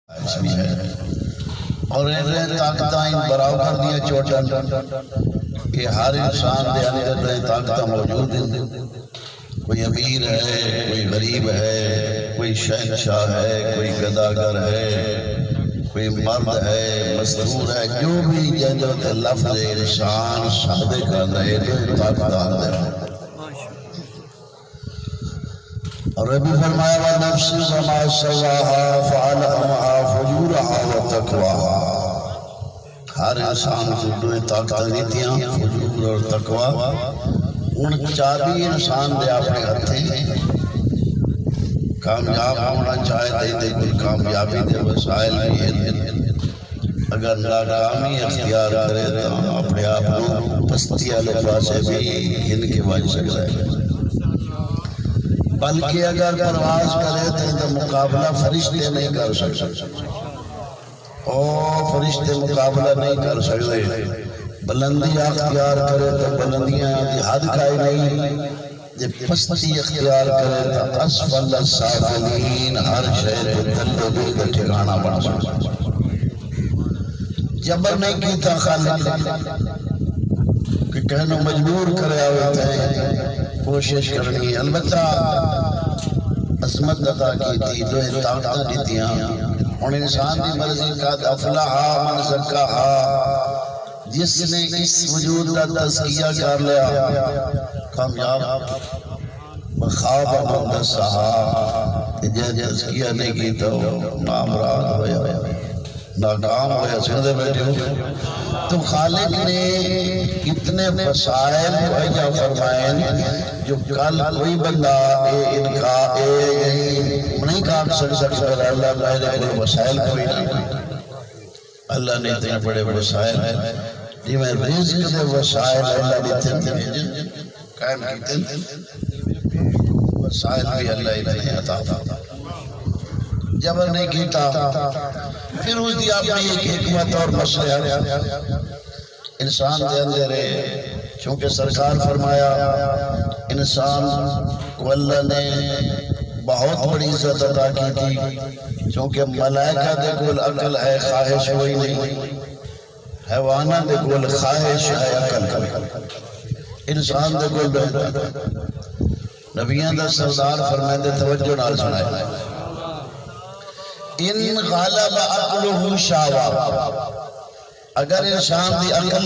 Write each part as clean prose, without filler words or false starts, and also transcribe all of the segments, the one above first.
بھی ہے اور انہیں طاقتیں برابر دیا چوٹن کہ ہر انسان دے اندر طاقتیں موجود ہیں. کوئی امیر ہے، کوئی غریب ہے، کوئی شہنشاہ ہے، کوئی گداگر ہے، کوئی مرد ہے، مزدور ہے، جو بھی جنجت لفظ انسان صادق رہے تو طاقت آندے ہیں. اور ربی فرمایا وَنَفْسٍ وَمَا سَوَّاهَا فَأَلْهَمَهَا فُجُورَهَا وَتَقْوَاهَا. ہر انسان کو دو طاقتیں دیتیاں، فجور اور تقوی. ان چابی انسان دے اپنے ہتھیں. کامیاب ہونا چاہے دے کوئی کامیابی دے وسائل بھی ہیں. اگر ناکامی اختیار کرے تو اپنے آپ کو پستی والے پاسے بھی گن کے بچ سکتا ہے. بلکہ اگر پرواز کرے تو مقابلہ فرشتے نہیں کر سکتے. فرشتے مقابلہ نہیں کر سکتے. بلندی اختیار کرے تو بلندیاں دی حد کائی نہیں. جب پستی اختیار کرے تو اسفل السافلین ہر شہر دل دل کا ٹھکانہ بن سکتا. جبر نہیں کیتا خالق کہ کہنا مجبور کرے ہوئے تھے کوشش کرنی. البتہ عظمت عطا کی تھی، دو طاقتیں دیتیاں. اور انسان دی مرضی کا افلاح من زکاہا، جس نے اس وجود کا تزکیہ کر لیا کامیاب. خواب من دسہا، جے تزکیہ نہیں کی تو نامراد ہویا، ناکام ہویا. سندے بیٹھے ہو تو خالق نے اتنے وسائل وجہ فرمائیں جو کل کوئی بندہ نہیں کہا سکتا ہے اللہ میرے کوئی وسائل کوئی نہیں. اللہ نے اتنے بڑے وسائل جی میں رزق دے وسائل اللہ نے اتنے قائم کیتے. وسائل بھی اللہ اتنے عطا جبر نہیں کیتا. پھر اس دی اپنی ایک حکمت اور مسئلہ انسان دے اندر ہے. چونکہ سرکار فرمایا انسان کو اللہ نے بہت بڑی عزت عطا کی تھی. چونکہ ملائکہ دے کول عقل ہے، خواہش ہوئی نہیں. حیوانہ دے کول خواہش ہے، عقل ہے. انسان دے کول نبیان دا سردار فرمائے دے توجہ نال سنائے ان غالب عقلہ شاوا. اگر انسان دی عقل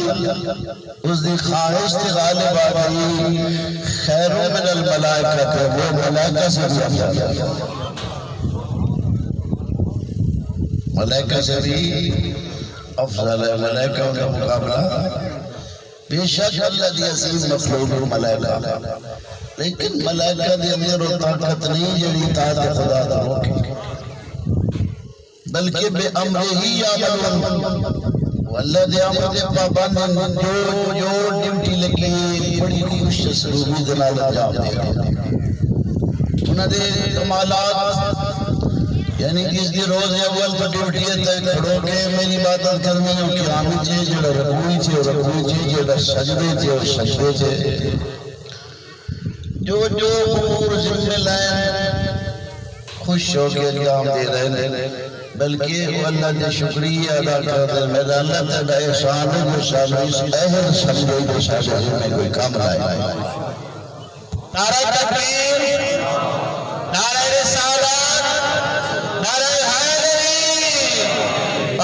اس دی خواہش دی غالب آگئی خیر من الملائکہ کہ وہ ملائکہ سے بھی افضل، ملائکہ سے بھی افضل ہے. ملائکہ کا مقابلہ بے شک اللہ دی عظیم مخلوق ملائکہ، لیکن ملائکہ دی اندر و طاقت نہیں جڑی اطاعت خدا دا روکے، بلکہ بے امر ہی یعملون. اللہ دے امر دے پابند جو ڈیوٹی لگی بڑی خوش سلوکی دے نال انجام دے رہا. انہاں دے کمالات یعنی کس دی روز اول تو ڈیوٹی ہے کھڑو کے میری عبادت کرنی ہے، قیامی چے جڑا رکوعی چے رکوعی چے جڑا سجدے چے سجدے چے جو امور ذمہ لائے خوش ہو کے انجام دے رہے ہیں. بلکہ وہ اللہ دے شکریہ ادا کرتے ہیں. میرا اللہ تعالیٰ احسان ہے جو سامنے اس اہل سمجھے جو سامنے میں کوئی کام لائے. نعرہ تکبیر، نعرہ رسالت، نعرہ حیدری،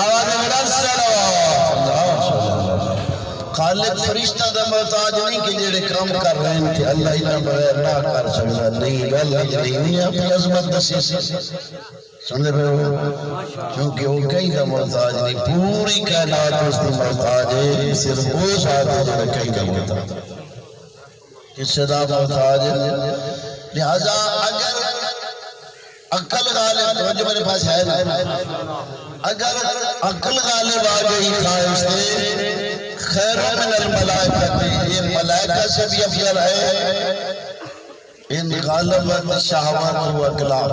آواز بلند صلوات. خالق فرشتہ دا محتاج نہیں کہ جڑے کام کر رہے ہیں کہ اللہ انہاں بغیر نہ کر سکتا. نہیں گل نہیں اپنی عظمت دسی سمجھے پہ ہو. کیونکہ وہ کہیں کا محتاج نہیں، پوری کائنات اس دی محتاج ہے. صرف وہ ذات ہے جو کہیں کا محتاج ہے، کس سے دا محتاج ہے. لہذا اگر عقل غالب توجہ میرے پاس ہے نا، اگر عقل غالب آ گئی خواہش سے خیر من الملائکہ، یہ ملائکہ سے بھی افضل ہے. ان غالبت شہوات و اقلام،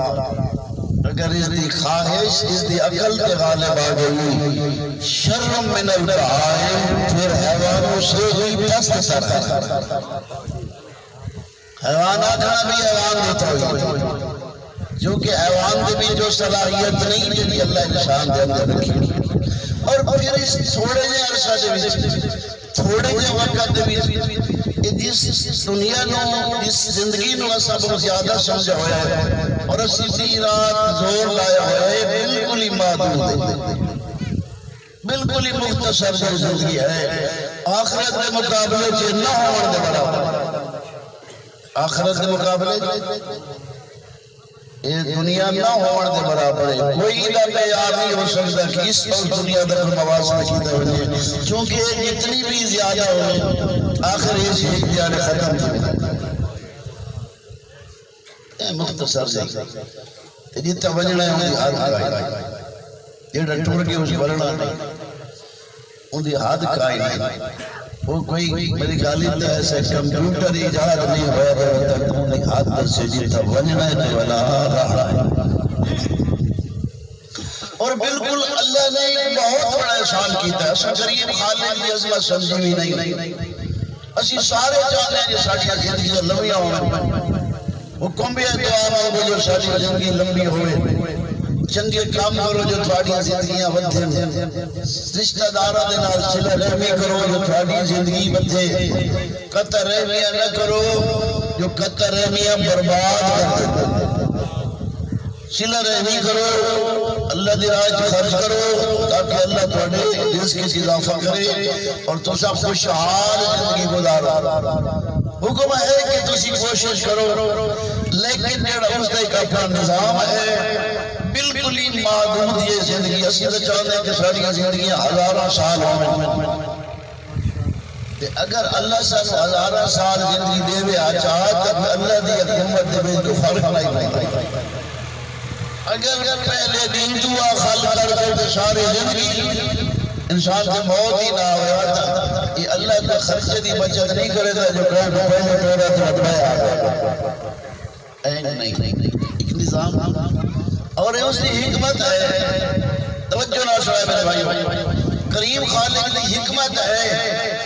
اگر اس دی خواہش اس دی عقل کے غالب آ گئی شر من البہائم، پھر حیوانوں سے بھی پست سر ہے. حیوان آکھنا بھی حیوان دیتا ہوئی جو کہ حیوان دے بھی جو صلاحیت نہیں جی اللہ انسان دے اندر رکھی اور پھر اس تھوڑے جے عرصہ دے وچ تھوڑے جے وقت دے وچ جس دنیا نو اس زندگی نو اساں بہت زیادہ سمجھا ہویا ہے اور اسی دی رات زور لایا ہوا ہے بالکل ہی محدود ہے بالکل ہی مختصر زندگی ہے آخرت کے مقابلے چ نہ ہون دے برابر آخرت کے مقابلے یہ دنیا نہ ہون دے برابر ہے کوئی نہ معیار نہیں ہو سکتا کہ اس دنیا دا موازنہ کیتا ہوئے چونکہ جتنی بھی زیادہ ہو آخر یہ چیز دیانے ختم تھی اے مختصر سے جتا وجڑا ہے انہی حد کائی جیڑا ٹور کے اس بڑھنا نہیں انہی حد کائی نہیں وہ کوئی میری غالب تا ایسا کمپیوٹر ایجاد نہیں ہوا تک انہی حد سے جتا وجڑا ہے تو والا رہا ہے اور بالکل اللہ نے ایک بہت بڑا احسان کیتا ہے اسا قریب خالق کی عظمت سمجھی بھی نہیں اسی سارے چاہتے ہیں کہ ساڑھیا زندگی لمبیاں ہوئے حکم بھی ہے دعا مانگو جو ساری زندگی لمبی ہوئے چنگے کام کرو جو تھوڑی زندگیاں بدھے رشتہ دارہ دے نال صلہ رحمی کرو جو تھوڑی زندگی بدھے قطر رحمیاں نہ کرو جو قطر رحمیاں برباد کر دے صلہ رحمی کرو اللہ دی راہ خرچ کرو تاکہ اللہ تھوڑے رزق کی اضافہ کرے اور تو سب خوشحال زندگی گزارو حکم ہے کہ تسی کوشش کرو لیکن جڑا اس کا ایک اپنا نظام ہے بالکل ہی معدود یہ زندگی اسی تو چاہتے ہیں کہ ساری زندگیاں ہزارہ سال ہوئے اگر اللہ سے ہزارہ سال زندگی دے وے آچاہ تب اللہ دی حکومت دے وے جو فرق نہیں پائے اگر پہلے دن دعا خلق کر کے سارے زندگی انسان سے موت ہی نہ ہویا تھا یہ اللہ کا خرچے دی بچت نہیں کرے تھا جو کہے روپے میں میرا تو اٹھایا آگا نہیں ایک نظام اور اس کی حکمت ہے توجہ نہ سوائے میرے بھائی کریم خالق کی حکمت ہے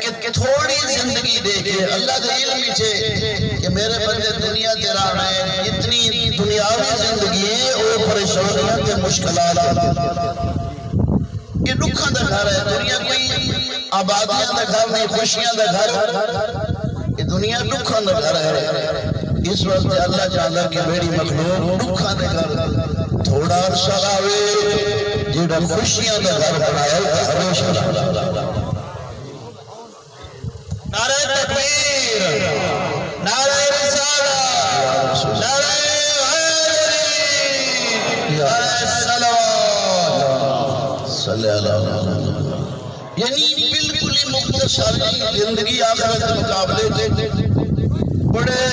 کہ تھوڑی زندگی دیکھے اللہ کے علم چھے کہ میرے بندے دنیا تیرا ہے اتنی دنیاوی زندگی ہے اور پریشانیاں کے مشکلات کہ دکھاں دا گھر ہے دنیا کوئی آبادیاں دا گھر نہیں خوشیاں دا گھر یہ دنیا دکھاں دا گھر ہے اس وقت اللہ چاہتا کہ میری مخلوق دکھاں دا گھر تھوڑا عرصہ لاوے جیڑا خوشیاں دا گھر بنایا ہمیشہ نعرہ تکبیر نعرہ رسالہ نعرہ حیدری نعرہ صلوات صلی اللہ علیہ وسلم یعنی بالکل مختصر زندگی آخرت کے مقابلے بڑے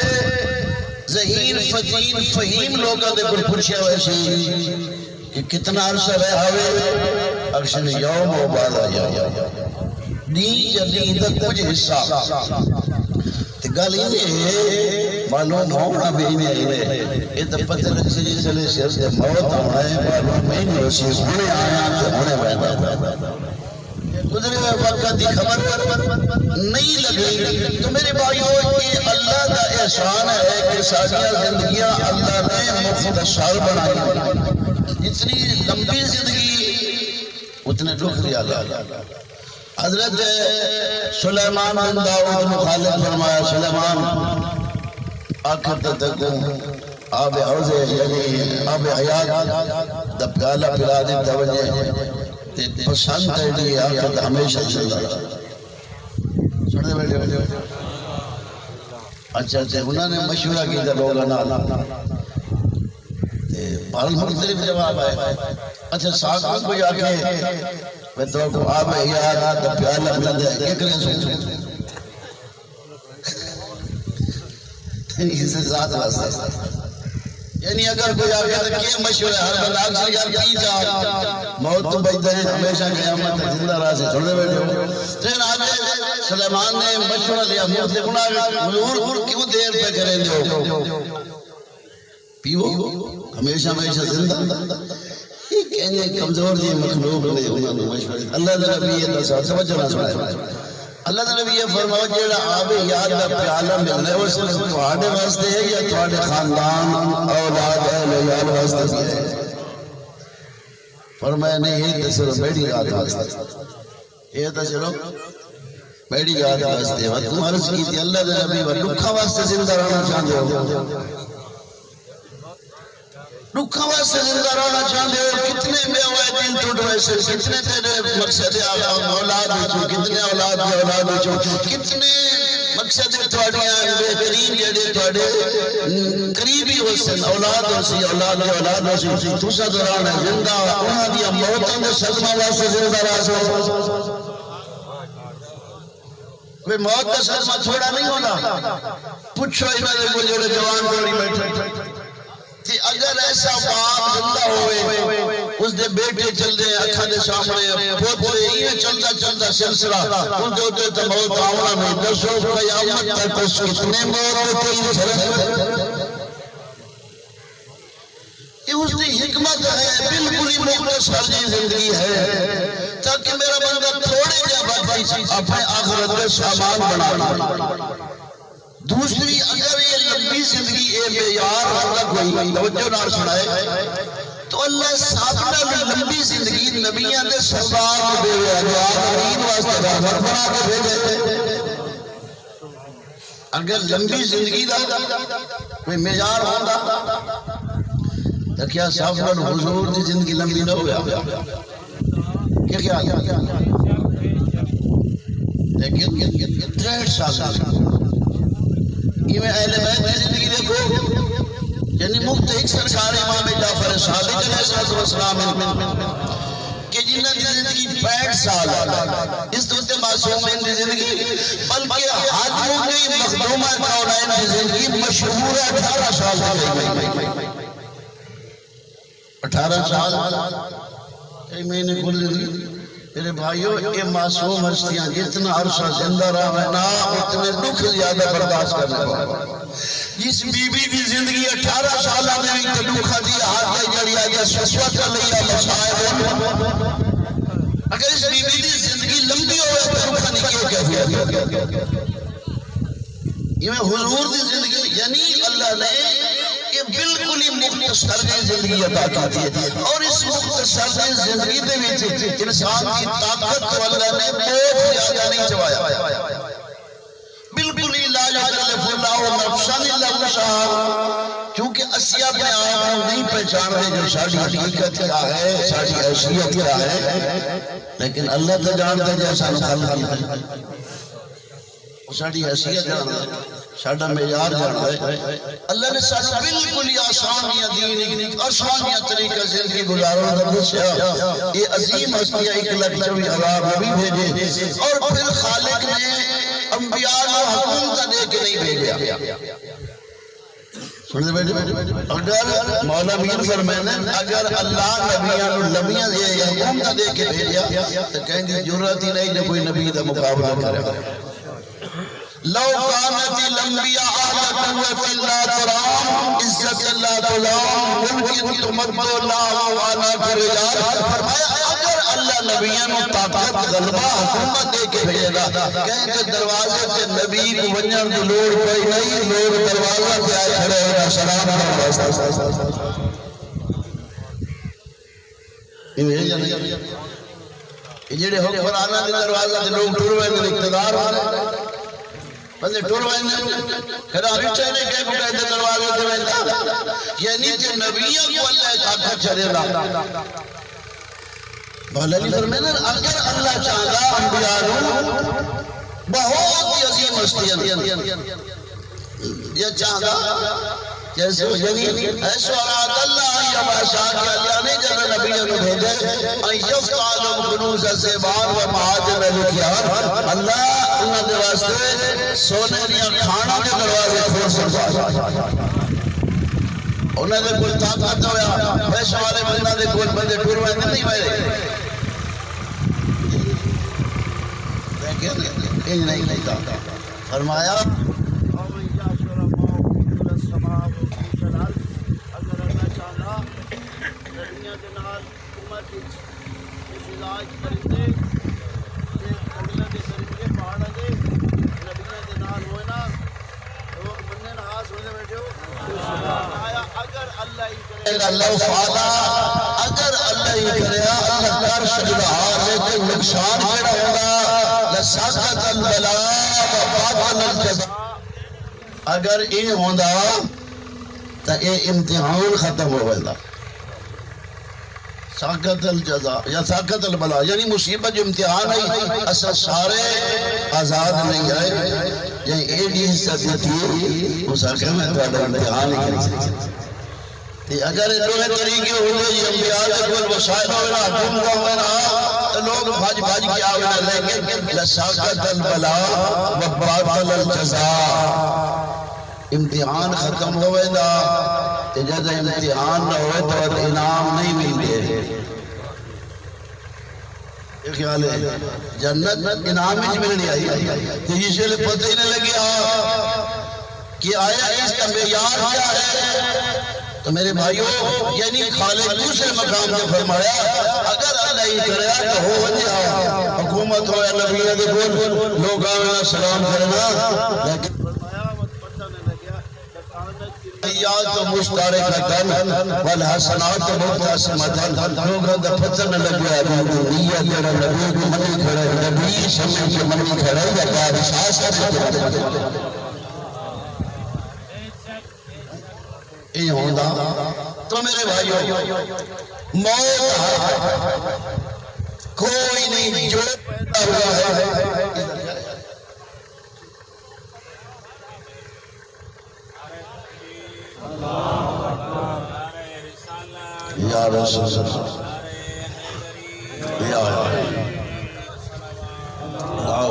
ذہین فتین فہیم لوگوں دے پر پرشیا ویسی کہ کتنا عرصہ رہا ہوئے اکشن یوم و بالا یوم دین جدید کچھ حصہ گل یہ معلوم ہونا بھی نہیں یہ تو پتہ لگ سے جس لئے سر سے موت ہونا ہے معلوم نہیں ہوسی ہونے آیا تو ہونے بیٹھا گزرے ہوئے وقت دی خبر نہیں لگی تو میرے بھائیوں یہ اللہ کا احسان ہے کہ ساری زندگیاں اللہ نے مختصر بنائی جتنی لمبی زندگی اتنے دکھ دیا اللہ حضرت سلیمان بن داؤد مخالف فرمایا سلیمان آخر تکوں آب حوضے یعنی آب حیات دب گالا پلا دی توجہ پسند ہے لیے آخر ہمیشہ چلتا سنے بیٹھے اچھا انہوں نے مشورہ کی تھا لوگا نالا بہت مختلف جواب آئے اچھا ساتھ کوئی آکے میں تو کو آب حیات دب گالا پلا دی کیا کریں سوچ اسے ذات واسطہ یعنی اگر کوئی آگے تو کیا مشورہ ہر بلاک سے یار کی جا موت تو بیدہ ہے ہمیشہ قیامت زندہ راہ سے چھوڑے بیٹھے ہو تین آگے سلیمان نے مشورہ لیا موت سے گناہ حضور کیوں دیر پہ کریں جو پیو ہمیشہ زندہ کہنے کمزور جی مخلوق لے انہوں نے مشورہ اللہ نے نبی اللہ صاحب سمجھنا سمجھے اللہ تعالیٰ نے یہ فرمایا جیڑا آب یاد کا پیالہ ملنا ہے وہ صرف تواڈے واسطے ہے یا تواڈے خاندان اولاد اہل عیال واسطے بھی ہے؟ فرمایا نہیں یہ تو صرف میری ذات واسطے، یہ تو صرف میری ذات واسطے ہے۔ تم عرض کی تھی اللہ کے نبی لکھا واسطے زندہ رہنا چاہتے ہو، لکھا واسطے زندہ رہنا چاہتے ہو؟ کتنے بے ہوئے دل ٹوٹ ویسے، کتنے تیرے مقصد اولاد بچو، کتنے اولاد کے اولاد بچو، کتنے مقصد تواڈیاں بہترین جڑے تواڈے قریبی حسن اولاد ہوسی، اولاد کے اولاد ہوسی، تساں دوران زندہ انہاں دی موتاں دے صدمہ واسطے زندہ رہ سو۔ کوئی موت کا صدمہ تھوڑا نہیں ہونا، پوچھو انہاں دے کوئی جڑے جوان دوڑی بیٹھے کہ اگر ایسا باپ زندہ ہوئے اس دے بیٹے چل دے اکھاں دے سامنے پوترے یہ چلتا چلتا سلسلہ ان دے ہوتے تو موت آونا میں دسو قیامت تک اس کتنے موت ہوتے ہی سرس یہ اس دی حکمت ہے، بالکل ہی مختصر جی زندگی ہے تاکہ میرا بندہ تھوڑے جا وقت اپنے آخرت کے سامان بنانا۔ دوسری اگر یہ لمبی زندگی اے معیار ہوگا کوئی توجہ نہ سنائے تو اللہ سابقہ میں لمبی زندگی نبیاں دے سردار کو دے ہوئے جو آخرین واسطے رحمت بنا کے بھیجے۔ اگر لمبی زندگی دا کوئی معیار ہوگا تو کیا سابقہ حضور دی زندگی لمبی نہ ہویا؟ کیا لیکن 63 سال یہ میں اہل بیت کی زندگی دیکھو، یعنی مختلف سرکار امام جعفر صادق علیہ السلام کہ جنہاں کی زندگی 65 سال اس دوستے معصومین کی زندگی بلکہ حد مکی مخدومہ کونین کی زندگی مشہور 18 سال ہے۔ 18 سال ایک مہینے کل زندگی میرے بھائیو یہ معصوم ہستیاں جتنا عرصہ زندہ رہنا اتنے دکھ زیادہ برداشت کرنے والا۔ جس بی بی دی زندگی 18 سالہ میں بھی دکھا دی ہاتھ جڑی آگیا سسوت کر لیا مسائب اگر اس بی بی دی زندگی لمبی ہوئے تو دکھا نہیں کیوں کیفیت یہ میں حضور دی زندگی یعنی اللہ نے یہ بالکل ہی مختصر زندگی عطا کی ہے اور اس مختصر زندگی دے وچ انسان کی طاقت کو اللہ نے بہت زیادہ نہیں چوایا، بالکل ہی لا یکلف اللہ نفسا الا وسعہا، کیونکہ اسی اپنے آپ نہیں پہچان رہے جو ساری حقیقت کیا ہے، ساری حیثیت کیا ہے، لیکن اللہ تو جانتا ہے جیسا خلق کیا ہے، ساری حیثیت جانتا ہے، ساڑھا معیار جانتا ہے۔ اللہ نے ساڑھا بالکل ہی آسانیاں دین آسانیاں طریقہ زندگی گزاروں کا دسیا، یہ عظیم ہستیاں 1,24,000 نبی بھیجے اور پھر خالق نے انبیاء کو حکومت دے کے نہیں بھیجا۔ سنتے بیٹھے اگر مولا میر فرمائے اگر اللہ نبیاں یہ حکومت دے کے بھیجا تو کہیں گے جرات ہی نہیں جو کوئی نبی دا مقابلہ کرے۔ لو كانت الانبیاء اہل قوت لا ترام عزت لا تلام ممکن تمد اللہ وانا کرجال فرمایا اگر اللہ نبیان و طاقت غلبہ حکومت دے کے بھیجے گا کہیں کہ دروازے سے نبی کو ونجن کو لوڑ کوئی نہیں، لوڑ دروازہ پہ آئے کھڑے ہوگا سلام کرنا یہ جڑے حکمرانہ دے دروازہ دے لوگ ٹور ویندے اقتدار ہونے بندے ٹور ویندے کھڑا رچے نے کہے بکے دے دروازے دے ویندہ یعنی کہ نبیوں کو اللہ طاقت چڑھے گا۔ مولا علی فرمائے اگر اللہ چاہتا انبیاء بہت ہی عظیم ہستیاں یہ چاہتا جیسے ایسو اراد اللہ یا باشاہ کہ اللہ نے جب نبیوں کو بھیجے ان یفتعلم کنوز زیبان و معاجم لکیار اللہ انہوں نے واسطے سونے دیا کھانا کے دروازے کھول سکتا انہوں نے کوئی طاقت ہویا پیسے والے بندہ دے کوئی بندے ٹور ویندے نہیں میرے لیکن انج نہیں لیتا فرمایا پرندے اللہ فعلا اگر اللہ ہی کرے اللہ کر سکتا لیکن نقصان کیڑا ہوگا لساقت البلاء وباطل الجزاء اگر یہ ہوندہ تو یہ امتحان ختم ہو گیا ساقت الجزاء یا ساقت البلاء یعنی مصیبت جو امتحان ہے اسا سارے آزاد نہیں آئے یعنی ایڈی حصہ دیتی اس آقا میں تو امتحان ہی کری سکتے اگر انہوں طریقے ہوئے یہ انبیاء کوئی وسائل ہوئے حکم ہوئے تو لوگ بھاج کی آونا لیکن لساقت البلاء وباطل الجزاء امتحان ختم ہوئے دا جب امتحان نہ ہوئے تو انعام نہیں ملتے یہ خیال ہے جنت انعام ہی ملنی آئی تو اس لئے پتہ ہی نہیں لگیا کہ آیا اس کا معیار کیا ہے تو میرے بھائیوں یعنی خالق دوسرے مقام نے فرمایا اگر اللہ ہی کرے تو ہو جائے حکومت ہو یا نبیت بول لوگ آمین سلام کرنا لیکن سیئات مشترکتن والحسنات مبتسمتن لوگوں دا پتر نہ لگیا دنیا تیرا نبی کو منی کھڑے نبی سمجھ کے منی کھڑے یا بادشاہ سے یہ ہوندہ تو میرے بھائیوں موت کوئی نہیں جو پیدا ہوا ہے یا رسول اللہ یا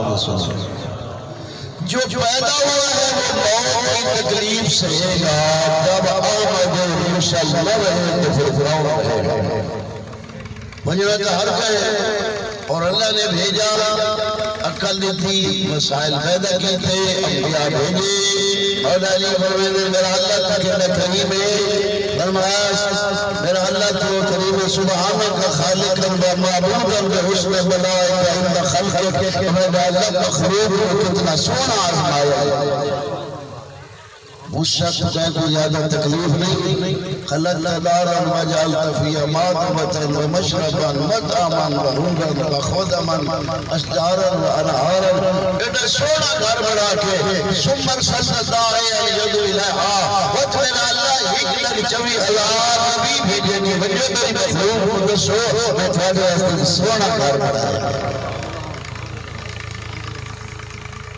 رسول اللہ جو پیدا ہوا ہے وہ موت کی تکلیف سہے گا جب آمد مسلم رہے تو پھر فراؤں رہے گا مجھے ہر کہے اور اللہ نے بھیجا عقل دی تھی مسائل پیدا کی تھے انبیاء بھیجے اور علی فرمیدے میرا اللہ تک کہیں میں فرمایا میرا اللہ تو کریم سبحانہ کا خالق معبود بحسن ملائکہ ان خلق میرا اللہ مخلوق کو کتنا سونا آزمایا اس شخص کہے تو زیادہ تکلیف نہیں خلق دارا وجعلت فيها ماطبة ومشربا مطعما وحورا وخدما اشجارا وانهارا ایڈا سونا گھر بنا کے ثم ارسلت الداعي يدعو اليها وتمنا اللہ 1,24,000 نبی بھیجے گے مجھے میری مخلوق کو دسو میں تھوڑے واسطے سونا گھر بنایا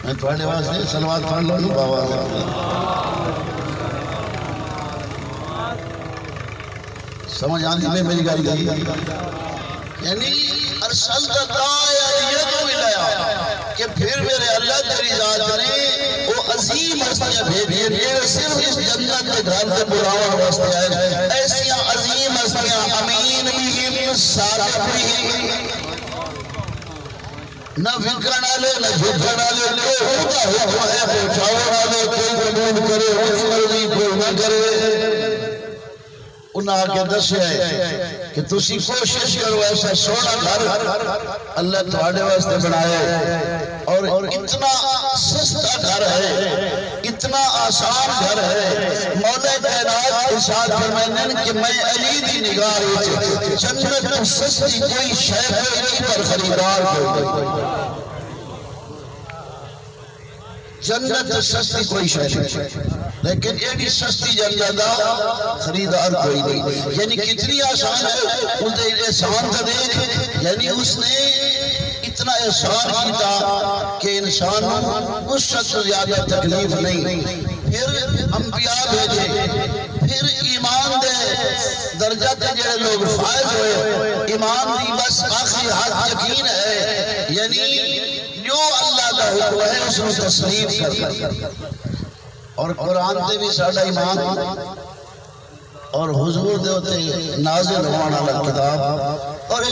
میں تھوڑے واسطے صلوات پڑھ لوں بابا سمجھ آندھی میں میری گالی گئی یعنی ارسلت الداعي يدعو اليها کہ پھر میرے اللہ تیری ذات نے وہ عظیم ہستیاں بھیجی یہ صرف اس جنت کے گھر کے بلاوا واسطے آئے ایسی عظیم ہستیاں امین بھی صادق بھی نہ فکر ڈالے نہ جھوٹا ڈالے کوئی ہوتا حکم ہے پہنچاؤ ڈالے کوئی قبول کرے اس مرضی کوئی نہ کرے انہاں آگے دسے کہ تسی کوشش کرو ایسا سونا گھر اللہ تھوڑے واسطے بنائے اور اتنا سستا گھر ہے اتنا آسان گھر ہے مولا کائنات ارشاد فرمائیں کہ میں علی دی نگاہ جنت سستی کوئی شے کوئی پر خریدار کوئی جنت سستی کوئی شے لیکن ایڈی سستی جنت خریدار کوئی نہیں یعنی کتنی آسان ہے اس نے احسان کا دیکھ یعنی اس نے اتنا احسان کیتا کہ انسان اس سے زیادہ تکلیف نہیں پھر انبیاء بھیجے پھر ایمان دے درجہ تے جڑے لوگ فائز ہوئے ایمان دی بس آخری حد یقین ہے یعنی جو اللہ کا حکم ہے اس کو تسلیم کرنا اور قرآن دے بھی ساڑھا ایمان اور حضور دے ہوتے نازل ہونا والا کتاب اور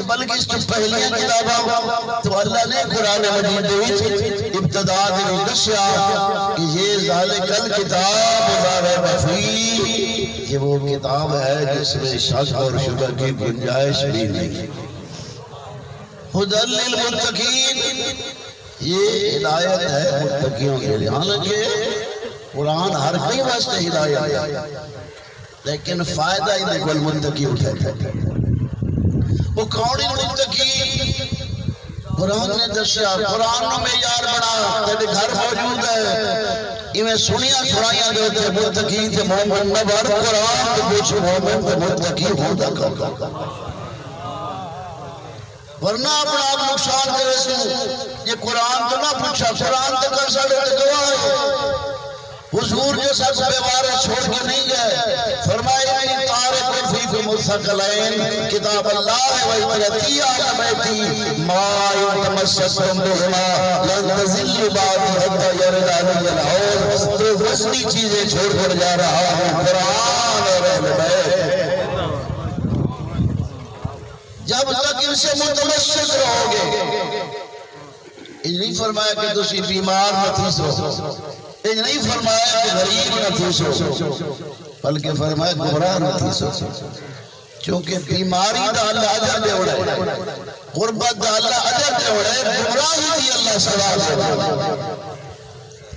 بلکہ اس کی پہلی کتابہ تو اللہ نے قرآن مجید دے ابتدا دے دسیا کہ یہ ذالک الکتاب لا ریب فیہ یہ وہ کتاب ہے جس میں شک اور شبہ کی گنجائش بھی نہیں ہدی للمتقین یہ ہدایت ہے متقیوں کے لیے حالانکہ قرآن ہر کئی واسطے ہدایت لیکن فائدہ ہی دے کل متقی اٹھے وہ کون متقی قرآن نے دسیا قرآن نو معیار بنا تیرے گھر موجود ہے ایویں سنیاں سنائیاں دے تے متقی تے مومن نبر قرآن تے کچھ مومن تے متقی ہوندا کم ورنہ اپنا آپ نقصان کرے سو یہ قرآن تو نہ پوچھا قرآن تو کر ساڑے گواہ ہے حضور جو سب بیوارے چھوڑ کے نہیں گئے فرمائے طارق فیکم الثقلین کتاب اللہ وعترتی آلمیتی ما یتمسکم بہما لن تزل بعد حتی یرد علی العور تو وزنی چیزیں چھوڑ کر جا رہا ہوں قرآن اور اہل بیت جب تک ان سے متمسک رہو گے یہ نہیں فرمایا کہ تسی بیمار نہ تھیسو یہ نہیں فرمایا کہ غریب نہ تھیسو بلکہ فرمایا گمراہ نہ تھیسو چونکہ بیماری دا اللہ عجر دے اڑے غربت دا اللہ عجر دے اڑے گمراہی دی اللہ سزا دے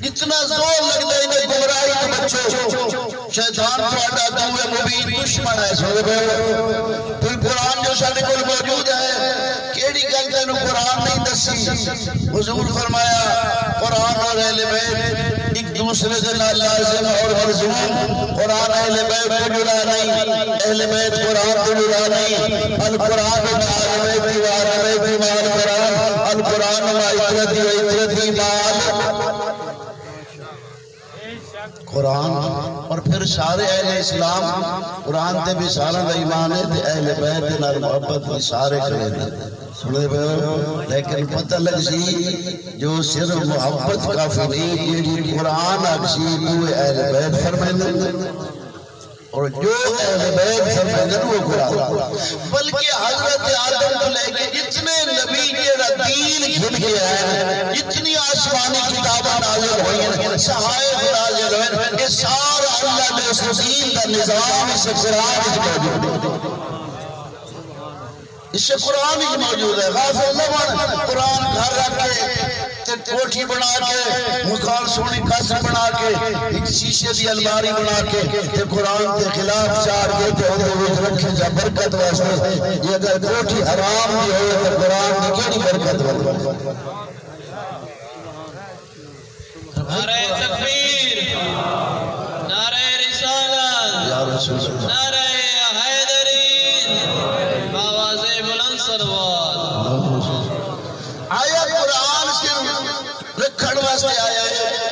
اتنا زور لگتا ہے انہیں گمراہی کے بچوں شیطان پڑھا دوے مبین دشمن ہے سوڑے بھائی پھر قرآن جو سارے کل موجود ہے کیڑی گل تینوں قرآن نہیں دسی حضور فرمایا قرآن اور اہل بیت ایک دوسرے سے لازم اور ملزوم قرآن اہل بیت کو جڑا نہیں اہل بیت قرآن کو جڑا نہیں القرآن اہل بیت ایمان قرآن القرآن وعترتی مال قرآن اور پھر سارے اہل اسلام قرآن تے بھی سارا دا ایمان ہے تے اہل بیت تے نال محبت بھی سارے کرے دے سنے پہ لیکن پتہ لگ سی جو صرف محبت کافی نہیں یہ قرآن اکسی دوے اہل بیت فرمائیں اور جو اہل بیت فرمائیں وہ قرآن بلکہ حضرت آدم کو لے کے جتنے نبی جیڑا دین گھن گیا ہے جتنی آسمانی کتابہ نازل ہوئی ہیں صحائف نازل ہوئی ہیں یہ سارا اللہ نے اس دین کا نظام اس قرآن میں موجود ہے اس سے قرآن ہی موجود ہے غافل نہ بن قرآن گھر رکھ کے کوٹھی بنا کے مکان سونی قصر بنا کے ایک شیشے دی الماری بنا کے قرآن کے خلاف چار کے تے اندر رکھے جا برکت واسطے یہ اگر کوٹھی حرام بھی ہوئے تو قرآن کی کیڑی برکت واسطے نعرہ تکبیر نعرہ رسالت یا رسول اللہ نعرہ آیا قرآن صرف رکھڑ واسطے آیا ہے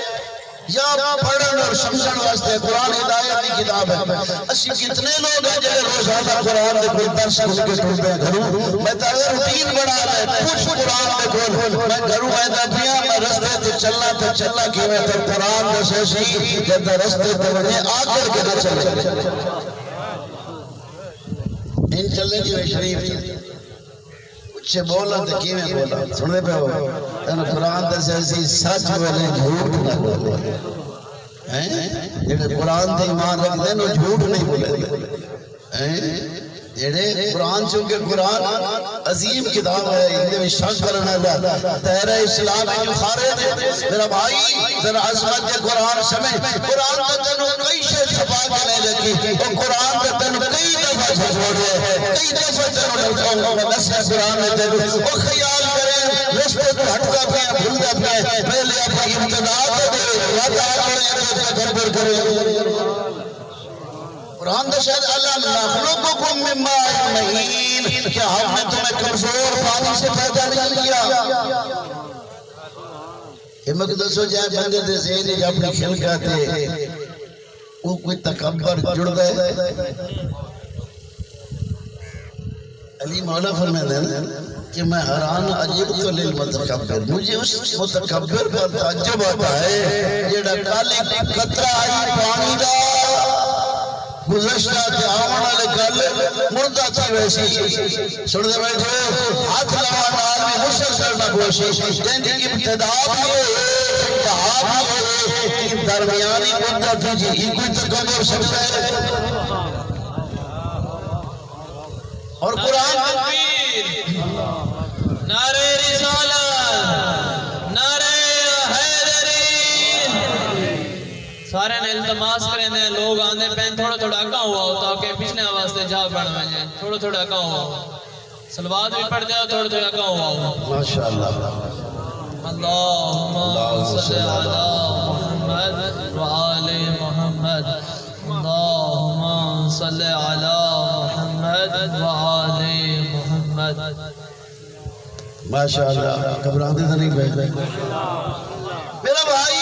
یا پڑھن اور سمجھن واسطے قرآن ہدایت کی کتاب ہے اسی کتنے لوگ ہیں جنہیں روزانہ قرآن کے کوئی درس کھل کے ٹوٹتے ہیں گھروں میں تاغیر روٹین بنا لے کچھ قرآن میں کھول میں گھروں آئیتا پیا میں رستے تے چلنا کی میں تو قرآن جیسے سی جب رستے تے بنے آکر کے نہ چلے ان چلنے کی شریف چھے بولا تو کیویں بولا سنے پہ ہو تن قرآن دے ایسی سچ بولے جھوٹ نہ بولے جڑے قرآن دے ایمان رکھ دے نو جھوٹ نہیں بولے جڑے قرآن چونکہ قرآن عظیم کتاب ہے اندے میں شک کرنا ہے تیرے اسلام جو خارے دے میرا بھائی ذرا عظمت دے قرآن سمیں قرآن کا تنو کئی شے چھپا کے نہیں لگی اور قرآن کا تنو کئی دفعہ چھوڑے کئی دفعہ تنو نسل قرآن میں دے وہ خیال کریں رشتے کو ہٹکا پہ بھولتا پہ پہلے اپنی امتداد دے وعدہ کریں گھر کریں قرآن دا شاید اللہ نخلقکم من ماء مہین کیا ہم نے تمہیں کمزور پانی سے پیدا نہیں کیا یہ مقدسو جائے بندے دے ذہنی اپنی خلقہ تے وہ کوئی تکبر جڑ گئے علی مولا فرمائے نا کہ میں حیران عجیب تو للمتکبر مجھے اس متکبر پر تعجب آتا ہے جیڑا کالی قطرہ آئی پانی دا گزشتہ تے آمنا لکل مردہ تھی ویسی سڑھتے بیٹھے ہاتھ لوان آدمی مسلسل نہ کوشش جن کی ابتدا بھی انتہا بھی درمیانی مردہ تھی جی یہ کوئی تکبر سکتا ہے اور قرآن تکبیر نعرہ رسالت نعرہ حیدری سارے نے التماس کریں دیں لوگ آنے پہن تھوڑا تھوڑا اگاں ہوا ہو تاکہ پچھنے واسطے جا بڑھ میں تھوڑا تھوڑا اگاں ہوا ہو سلوات بھی پڑھ جاؤ تھوڑا تھوڑا اگاں ہوا ہو ماشاءاللہ اللہم صلی علی محمد وآل محمد اللہم صلی علی محمد وآل محمد ماشاءاللہ گھبراتے تو نہیں بیٹھے میرا بھائی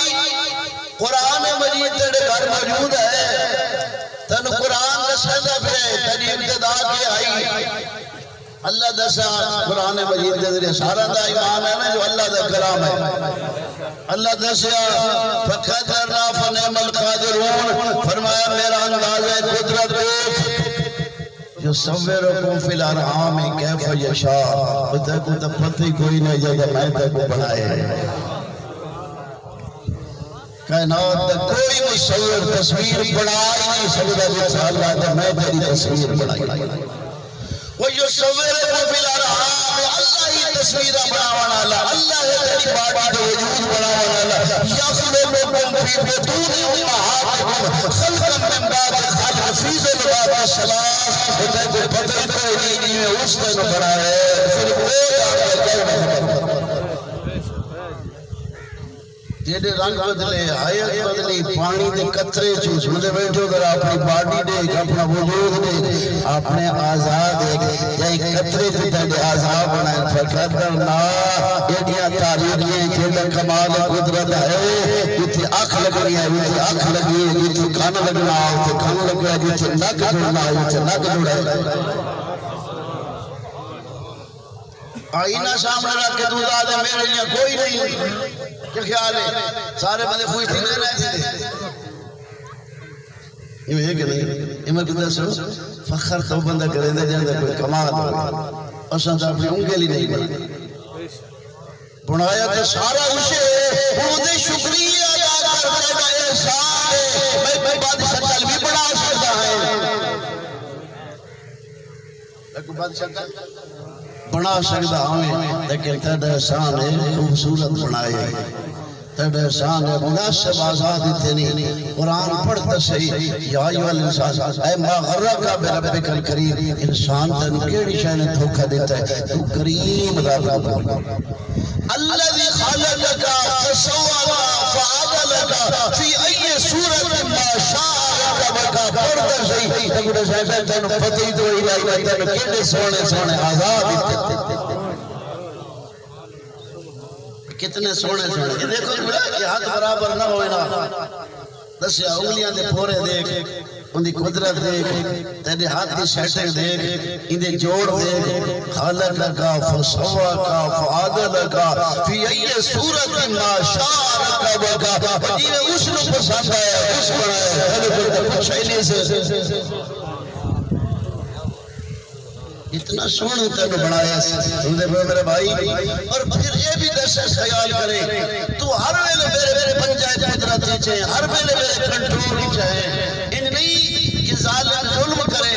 قرآن مجید تیرے گھر موجود ہے تن قرآن دستا پہ تیری ابتدا کی آئی اللہ دسا قرآن مجید کے ذریعے سارا دا ایمان ہے نا جو اللہ دا کرام ہے اللہ دسیا فقدرنا فنعم القادرون فرمایا میرا انداز ہے قدرت دیکھ جو صورکم فی الارحام کیف یشاء تے کو تو پتہ کوئی نہیں جگہ میں تے کو بنائے کائنات دا کوئی مصور تصویر بنائی نہیں سکتا جیسا اللہ نے میں تیری تصویر بنائی وہ جو صورکم فی الارحام اللہ ہی تصویرہ بناوانا اللہ ہے تیری باڈی دے وجود بناوانا یخلقکم فی بطون امہاتکم خلقا من بعد خلق فی ظلمات الصلاۃ تے کو پتہ کوئی نہیں ہے اس نے بنایا پھر وہ جیڑے رنگ بدلے حیات بدلی پانی دے قطرے چوز مجھے بیٹھو ذرا اپنی باڈی دیکھ اپنا وجود دیکھ اپنے آزاد دیکھ یا قطرے دے آزاد بنائے فقدرنا ایڈیاں تاریخیں جیڑا کمال قدرت ہے جتنے آنکھ لگنی ہے جتنے آنکھ لگنی ہے جتنے کان لگنا ہے جتنے کان لگنا ہے جتنے نک جڑنا ہے جتنے نک جڑنا ہے آئینہ سامنے رکھ کے تو دے میرے لیے کوئی نہیں کیا خیال ہے سارے بندے خوش تھی لے رہے تھے یہ ہے کہ نہیں امر کدھر سو فخر تو بندہ کرے دے جاندے کوئی کمال اور ساتھ اپنی انگلی نہیں بنا بنایا تے سارا اسے وہ دے شکریہ ادا کرنے کا احسان ہے میں بادشاہ چل بھی بنا سکتا ہے ایک بادشاہ بنا سکتا ہوں لیکن تیرا احسان ہے خوبصورت بنائے تیرا احسان ہے مناسب آزادی تیری قرآن پڑھتا صحیح یا ایوہ الانسان اے ما غرقہ بربک الکریم انسان تنو کیڑی شاہ نے دھوکہ دیتا ہے تو کریم رب الذي خلقك فسواك فعدلك في اي صورة ما شاء ركبك پڑھتا صحیح تیرا شاہ تنو پتہ تو الہی تنو کیڑے سونے سونے آزاد کتنے سونے سونے دیکھو کہ ہاتھ برابر نہ ہوئے نا دسیا انگلیاں دے پھورے دیکھ ان دی قدرت دیکھ تیرے ہاتھ دی سیٹنگ دیکھ ان دے جوڑ دیکھ خلقکا فسواکا فعدلکا فی ای صورت ما شاء رکبکا یہ اس نے پسند آیا اس بنایا کچھ شیلی سے اتنا سونا تینو بنایا سمجھے میرے بھائی اور پھر یہ بھی دشت خیال کرے تو ہر ویلے میرے پنجائے قدرت نہیں چاہے ہر ویلے میرے کنٹرول نہیں چاہے ان نہیں کہ ظالم ظلم کرے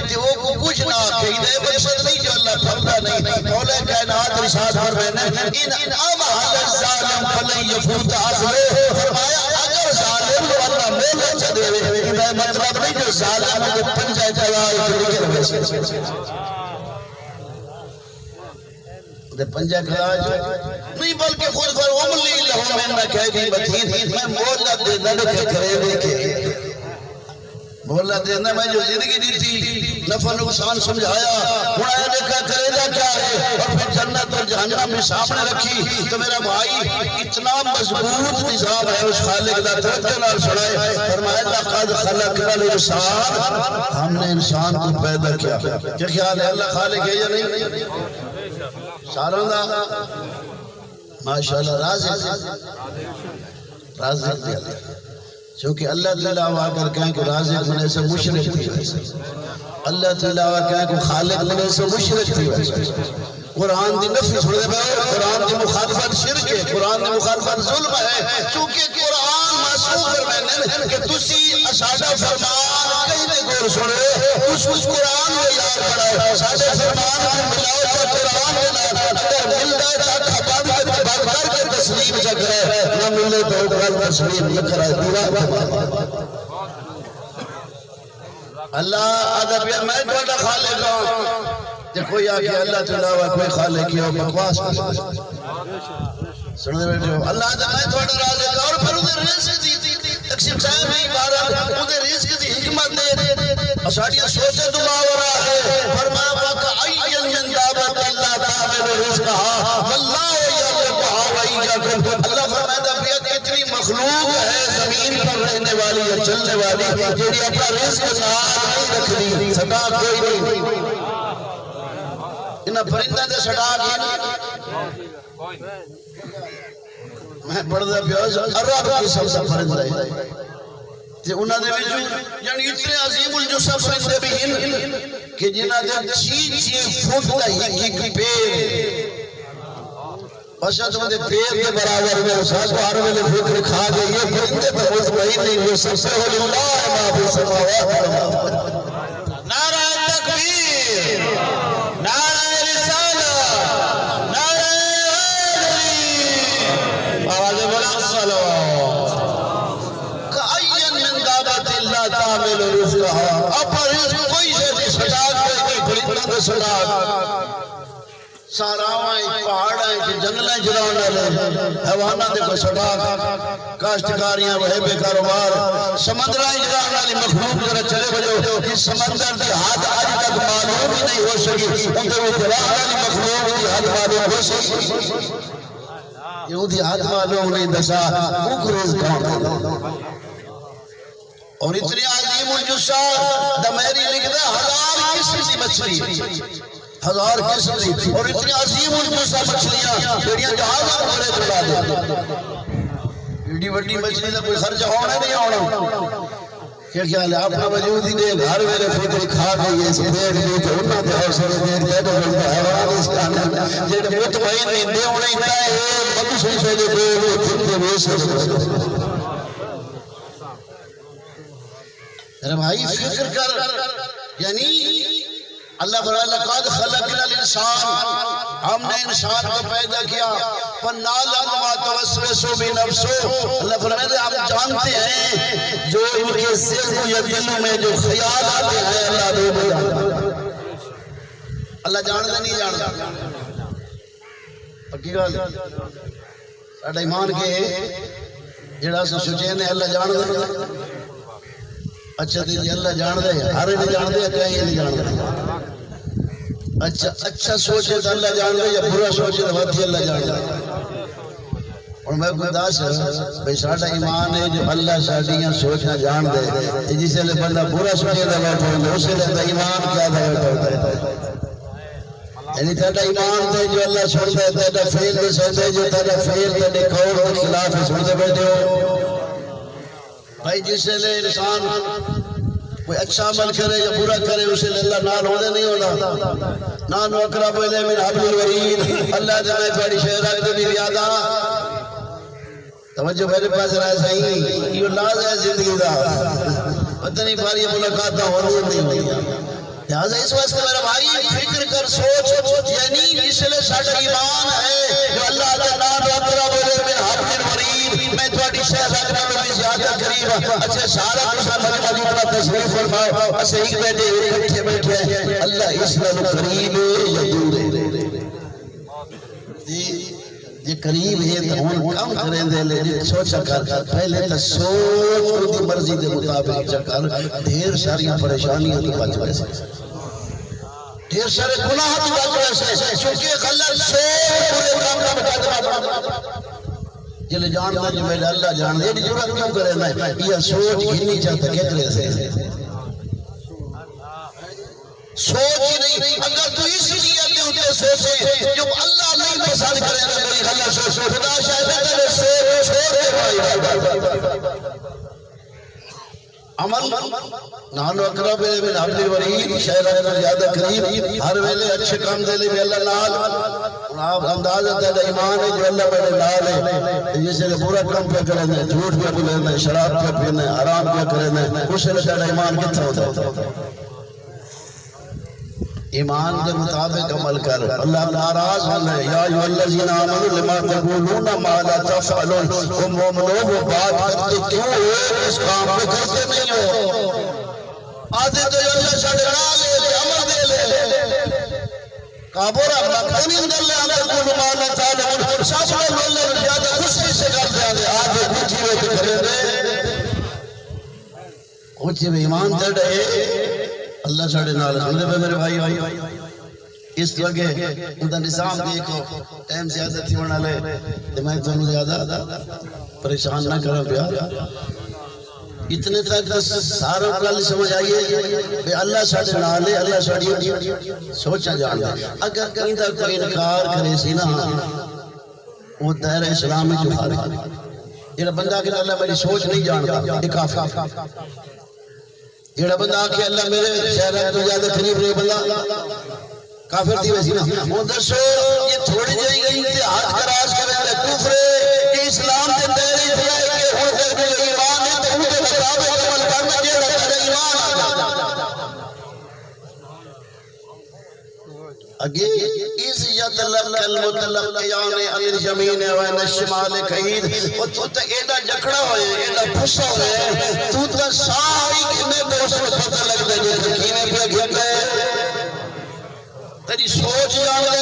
کہ وہ کو کچھ نہ آکے ہدایت بخشت نہیں جو اللہ پردہ نہیں مولا کائنات رسالت فرمانے ان امہل الظالم فلن یفوت اخرے فرمایا اگر ظالم کو اللہ مولا چدے ہدایت مطلب نہیں جو ظالم کے پنجائے قدرت پنجہ کلاج نہیں بلکہ خود پر عملی لہو میں کہہ گئی بطین میں مولا دے لڑکے کرے دے کے مولا دے میں جو زندگی دی تھی نفع نقصان سمجھایا انہیں دیکھا کرے دا کیا ہے اور پھر جنت اور جہنم میں سامنے رکھی تو میرا بھائی اتنا مضبوط نظام ہے اس خالق دا توجہ نال سنائے فرمایا لقد خلقنا الانسان ہم نے انسان کو پیدا کیا کیا خیال ہے اللہ خالق ہے یا نہیں ساروں دا ماشاءاللہ رازق دیا چونکہ اللہ تعالیٰ آواز کر کہیں کہ رازق بنے سے مشرک تھی اللہ تعالیٰ آواز کہیں کہ خالق بنے سے مشرک تھی قرآن دی نفی سنے دے قرآن دی مخالفت شرک ہے قرآن دی مخالفت ظلم ہے چونکہ قرآن معصوم فرمانے کہ تسی اسادہ فرمان کہیں دے گور سنے اس قرآن میں یاد پڑھا سادہ فرمان کو ملاؤ تو قرآن میں اگر مل جائے تاکہ بات کر کے تسلیم چکر ہے نہ ملے تو غلط تصویر لکھ رہا ہے دیوار اللہ آدھا پیا میں توڑا خالق ہوں کہ کوئی آگے اللہ کے علاوہ کوئی خالق کی ہو بکواس کرتا سنو دے بیٹھے ہو اللہ آدھا میں توڑا رازق اور پھر انہیں رزق دی تقسیم صاحب ہی بارہ انہیں رزق دی حکمت دے اساڑیاں سوچے دعا ہو رہا ہے فرمایا وَقَ عَيَّن مِّن دَابَتِ اللَّهِ تَعْمِلُ رِزْقَهَا وَاللَّهُ يَرْزُقُهَا وَإِيَّاكُمْ اللہ فرماتا پیا کتنی مخلوق ہے زمین پر رہنے والی یا چلنے والی جیڑی اپنا رزق ساتھ نہیں رکھنی سٹا کوئی نہیں انہاں پرندہ دے سٹا کی میں پڑھدا پیا عرب قسم دا پرندہ ہے تے انہاں دے وچ یعنی اتنے عظیم الجثہ پرندے بھی ہیں کہ جنہاں دے 6 فٹ دا ایک پیر اشد وہ دے پیر کے برابر میں اساس کو ہر ویلے فکر کھا گئی یہ پرندے پر مطمئن نہیں وہ سبسہ اللہ ما فی السماوات نعرہ تکبیر نعرہ رسالہ نعرہ حیدری آواز بلند صلوات کأین من دابت اللہ تعمل رزقها اپر رزق کوئی سے سٹاک کوئی پرندہ دے سٹاک ساراوائیں پہاڑائیں کہ جنگلیں جلاؤں لے حیوانہ دے کو سٹاک کاشتکاریاں وہے بے کاروبار سمندرائیں جلاؤں لے مخلوق ذرا چلے بجو کہ سمندر دی حد آج تک معلوم ہی نہیں ہو سکی ان کے وہ جلاؤں لے مخلوق دی حد معلوم ہو سکی یہ دی حد معلوم نہیں دسا مکروز کام اور اتنی عظیم الجثہ دمیری لکھتا 1000 قسم دی مچھلی 1000 قسم دی اور اتنی عظیم الجثہ مچھلیاں بیڑیاں جہازاں بڑے چلا دے ایڈی وڈی مچھلی کا کوئی خرچہ ہونا نہیں ہونا کیا خیال ہے اپنا وجود ہی دے گھر میرے فکر کھا گئی اس دیکھ لی تو انہوں نے حوصلے دیر کہہ دو بلتا حیوان اس کا جیڑے مطمئن نہیں دے ہونے انتا ہے مقصود سے جو کوئی وہ دن دے سے میرے بھائی فکر کر یعنی اللہ فرمایا لقد خلقنا الانسان ہم نے انسان کو پیدا کیا فنعلم ما توسوس بنفسه اللہ فرمایا ہم جانتے ہیں جو ان کے ذہن و دل میں جو خیال آتے ہیں اللہ دے اللہ جانتا نہیں جانتا پکی گل ساڈا ایمان کے جڑا سو سوچے نے اللہ جانتا اچھا جی اللہ جان دے ہر نہیں جان دے کہیں نہیں جان دے اچھا سوچے تو اللہ جان دے یا برا سوچے تو وقت اللہ جان دے اور میں کوئی داس بھئی ساڑھا ایمان ہے جو اللہ ساڑھیاں سوچنا جان دے جسے لے بندہ برا سوچے تو وقت ہوندے اسے لے ایمان کیا دا وقت ہوتا ہے یعنی تیرا ایمان دے جو اللہ سن دے تیرا فیل دے سن دے جو تیرا فیل دے نکھوڑ کے خلاف سن دے بیٹھے ہو بھائی جس سے لے انسان کوئی اچھا عمل کرے یا برا کرے اسے لے اللہ نال ہونے نہیں ہونا نانو اقرب الیہ من حبل الورید اللہ دے میں پیڑی شہرہ دے بھی یادا توجہ میرے پاس رہا صحیح یہ لاز ہے زندگی دا پتہ نہیں باری ملاقات دا ہونے نہیں ہوئی لہذا اس واسطے میرا بھائی فکر کر سوچ یعنی اس لئے ساڑھا ایمان ہے جو اللہ نانو اقرب الیہ من حبل الورید میں تھوڑی شہرہ بھی زیادہ قریب اچھا سارا کچھ مجمع دی اپنا تصویر فرماؤ اسے ایک بیٹے اکٹھے بیٹھے ہیں اللہ اس لئے قریب یا دور ہے یہ قریب ہے تو ہون کم کریں دے لے سوچا کر پہلے تو سوچ کو دی مرضی دے مطابق چکر ڈھیر ساریاں پریشانیاں تو بچ ویسے ڈھیر سارے گناہ تو بچ ویسے چونکہ غلط سوچ پورے کام کا بچا جلے جانتا جو میرے اللہ جان دے جرات کیوں کرے میں یہ سوچ گھنی چاہتا کہتے سے سوچ ہی نہیں اگر تو اس لیے کہ انہیں سوچے جو اللہ نہیں پسند کرے گا میری اللہ سوچ خدا شاید تیرے سوچ چھوڑ دے عمل نانو اقرب من حبل الورید شہرہ زیادہ قریب ہر ویلے اچھے کام دے لے بھی اللہ نال اور آپ اندازہ تیرا ایمان ہے جو اللہ میرے نال ہے جسے لے برا کام پہ کریں دے جھوٹ پہ بلیں دے شراب پہ پینے حرام پہ کریں دے اسے لے تیرا ایمان کتنا ہوتا ہے ایمان کے مطابق عمل کر اللہ ناراض ہونا ہے یا ایھا الذین آمنوا لما تقولون ما لا تفعلون وہ مومنوں وہ بات کرتے کیوں ہو اس کام کو کرتے نہیں ہو آدھے تو اللہ چھڑ نال ہے عمل دے لے کابورا مکھنی اندر لے اندر کو ما لا تعلمون سب لوگ اللہ زیادہ خوشی سے کرتے ہیں آدھے کچھ ہوئے کرے دے کچھ بھی ایمان دے رہے اللہ ساڑھے نال سمجھے پہ میرے بھائی اس لگے اندھا نظام دیکھو ٹائم زیادہ تھی بنا لے تو میں تو زیادہ پریشان نہ کروں پیا اتنے تک سارا گل سمجھ آئیے کہ اللہ ساڑھے نال ہے اللہ ساڑھے سوچا جان دے اگر کہیں دا کوئی انکار کرے سی نا وہ دائرہ اسلام میں جو فارغ یہ بندہ کہ اللہ میری سوچ نہیں جانتا یہ کافی جیڑا بندہ آکے اللہ میرے شہر ہے تو زیادہ قریب نہیں بندہ کافر تھی ویسی نا وہ درسو یہ تھوڑی جائی گئی اتحاد کا راز کریں گے کفر کہ اسلام کے دائرے اتنا ہے کہ ہو کر بھی ایمان ہے تو ان کے مطابق عمل کرنا جیڑا کرے ایمان آگا اگے اس یتلق المتلقیان عن الجمین وعن الشمال قعید وہ تو تا ایڈا جکڑا ہوئے ایڈا پھسا ہوئے تو تا ساری کنے دوسرے پتہ لگ دے جیسے کینے پہ گھر دے تیری سوچ جان دے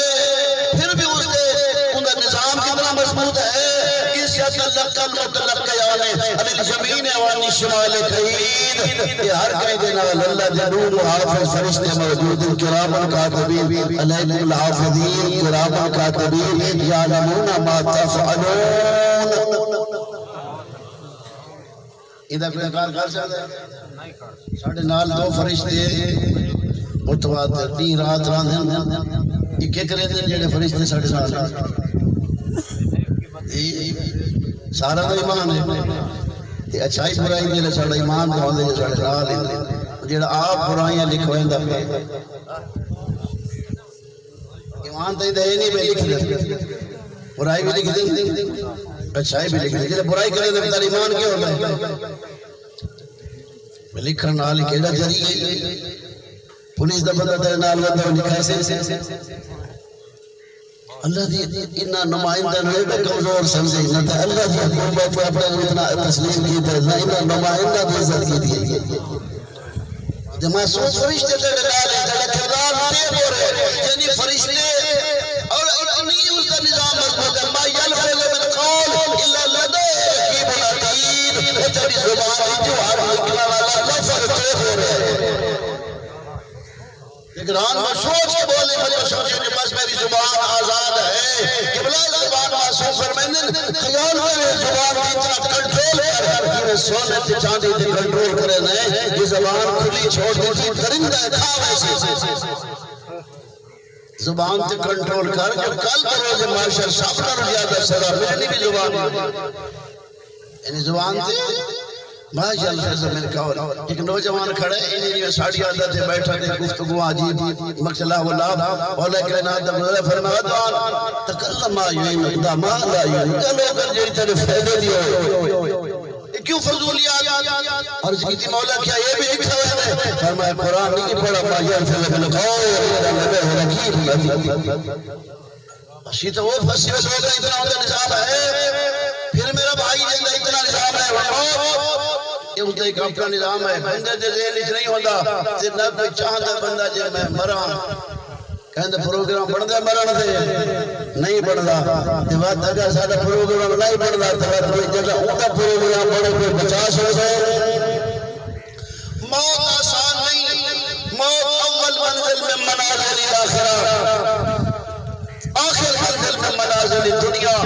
پھر بھی اس دے انہا نظام کتنا مضبوط ہے اس یتلق المتلقیان عن الجمین وعن الشمال قعید یہ ہر کہیں دینا اللہ جنوب محافظ فرشتے موجود کرام کاتبین علیکم الحافظین کرام کاتبین یعلمون ما تفعلون ادھا کوئی انکار کر سکتا ہے ساڑھے نال دو فرشتے متواتر دی رات راندھن یہ کیا کریں دیں جڑے فرشتے ساڑھے نال سارا تو ایمان ہے اچھائی برائی میرے ساڑھا ایمان کو ہوندے جو ساڑھے نال ہے جڑا آپ برائیاں لکھویں دا پہ ایمان تے دے نہیں میں لکھ دے برائی بھی لکھ دیں اچھائی بھی لکھ دیں جڑا برائی کرے تو تیرا ایمان کیوں ہوتا ہے میں لکھن نال کیڑا ذریعے پولیس دا بندہ تیرے نال بندہ لکھا سے اللہ دی اتنا نمائندہ نہیں کمزور سمجھے نہ تھا اللہ دی حکومت کو اپنے اتنا تسلیم کی تھا نہ اتنا نمائندہ دی عزت کی تھی جب محسوس فرشتے تیرے ڈالے تیرے کردار تیب ہو رہے یعنی فرشتے اور نہیں اس کا نظام مضبوط ہے ما یلفظ من قول الا لدیہ رقیب عتید وہ تیری زبان جو ہر نکلا والا لفظ تیب ہو رہے اگران میں سوچ کے بولنے مجھے سوچے کہ بس میری زبان آزاد ہے کہ بلا زبان معصوم فرمیندن خیال میں زبان کی طرف کنٹرول کر یہ سونے تھی چاندی تھی کنٹرول کرے نہیں یہ زبان کھلی چھوڑ دیتی درندہ تھا ویسی زبان تے کنٹرول کر جو کل روز معاشر سفر زیادہ سزا میری بھی زبان یعنی زبان تے ماشاء اللہ سے میں کہا ایک نوجوان کھڑے انہیں ساڑھی عادت سے بیٹھا تھے گفتگو عجیب مقصلہ واللہ اولا کائنات دمدہ فرمایا دعا تکلم آئین اقدا ما لا آئین کلو کر جیڑی تیرے فیدے دیئے کیوں فضولیات عرض کی تھی مولا کیا یہ بھی لکھا ہوئے ہیں فرمایا قرآن نہیں پڑھا ما یرفل من قول لبہ رکیب اسی تو وہ پھسی میں لوگ اتنا ہوتا نظام ہے پھر میرا بھائی جیسا اتنا نظام ہے یہ اس نے ایک اپنا نظام ہے بندے دے ذہن اچھ نہیں ہوتا کہ نہ کوئی چاہتا بندہ جے میں مراں کہندے پروگرام بڑھدے مرن دے نہیں بڑھدا تے وقت اگر سارا پروگرام نہیں بڑھدا تو کوئی جگہ اوندا پروگرام بڑھے کوئی 50 ہو جائے موت آسان نہیں موت اول منزل میں منازل الاخرہ آخر منزل میں منازل دنیا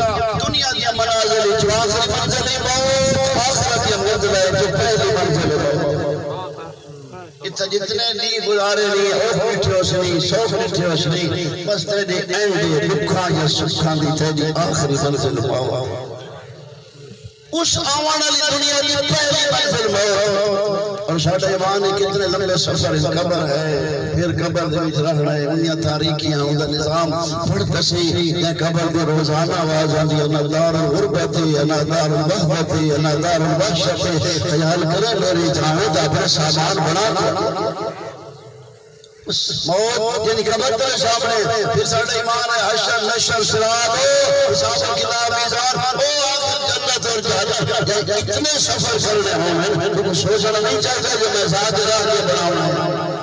دنیا دیا منازل جو آخر منزل موت آخرت یا منزل ہے جو پہلی منزل ہے اتنا جتنے لی گزارے لی اوہ مٹھے اسنی سوکھ مٹھے اسنی بس تیری اینڈے دکھاں یا سکھاں دی تیری آخری منزل پاؤ اس آوان علی دنیا کی پہلی منزل موت اور ساڑھا ایمان کتنے لمبے سفر قبر ہے پھر قبر دے وچ رہنا ہے انہاں تاریکیاں اوندا نظام پڑھتا سی تے قبر دے روزانہ آواز آندی انا دار الغربت انا دار الوحدت انا دار الوحشت خیال کرے میری جان دا اپنا سامان بنا موت یعنی قبر تیرے سامنے، پھر ساڑھا ایمان ہے حشر نشر صراط حساب کتاب میزان آخر جنت اور جہنم. اتنے سفر کرنے ہوں تو سوچنا نہیں چاہتا جو میں ذات راہ کے بناؤں.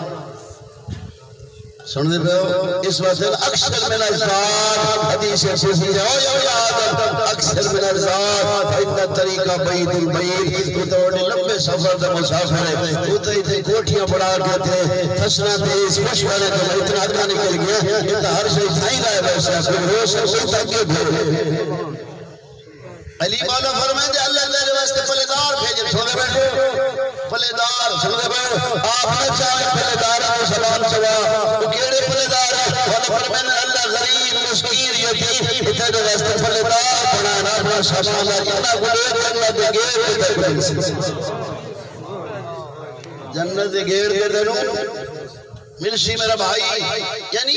سننے پہ ہو اس وقت اکثر من الزاد حدیث قدسی ہے او یا آدم اکثر من الزاد فإن طریقہ بعید البعید. تو تو بڑے لمبے سفر دا مسافر ہے، تو تو اتنے کوٹھیاں بڑھا کے تھے فسنا تھے اس مشورے تو میں اتنا آدھا نکل گیا اتنا ہر سے اتھائی رہے ویسا پھر روز سے کوئی تاکہ بھیرے. علی مولا فرمائیں دے اللہ تیرے واسطے پلےدار بھیجے. سنے بیٹھو پلےدار سنے بیٹھو آپ نہ چاہیں پلےدار کو سلام چوا وہ کیڑے پلےدار ہیں. والا فرمائیں اللہ غریب مسکین یتیم تیرے واسطے پلےدار بنانا اپنا سامان جنہ گلے جنت گیر دے دے جنت گیر دے دے ملشی میرا بھائی. یعنی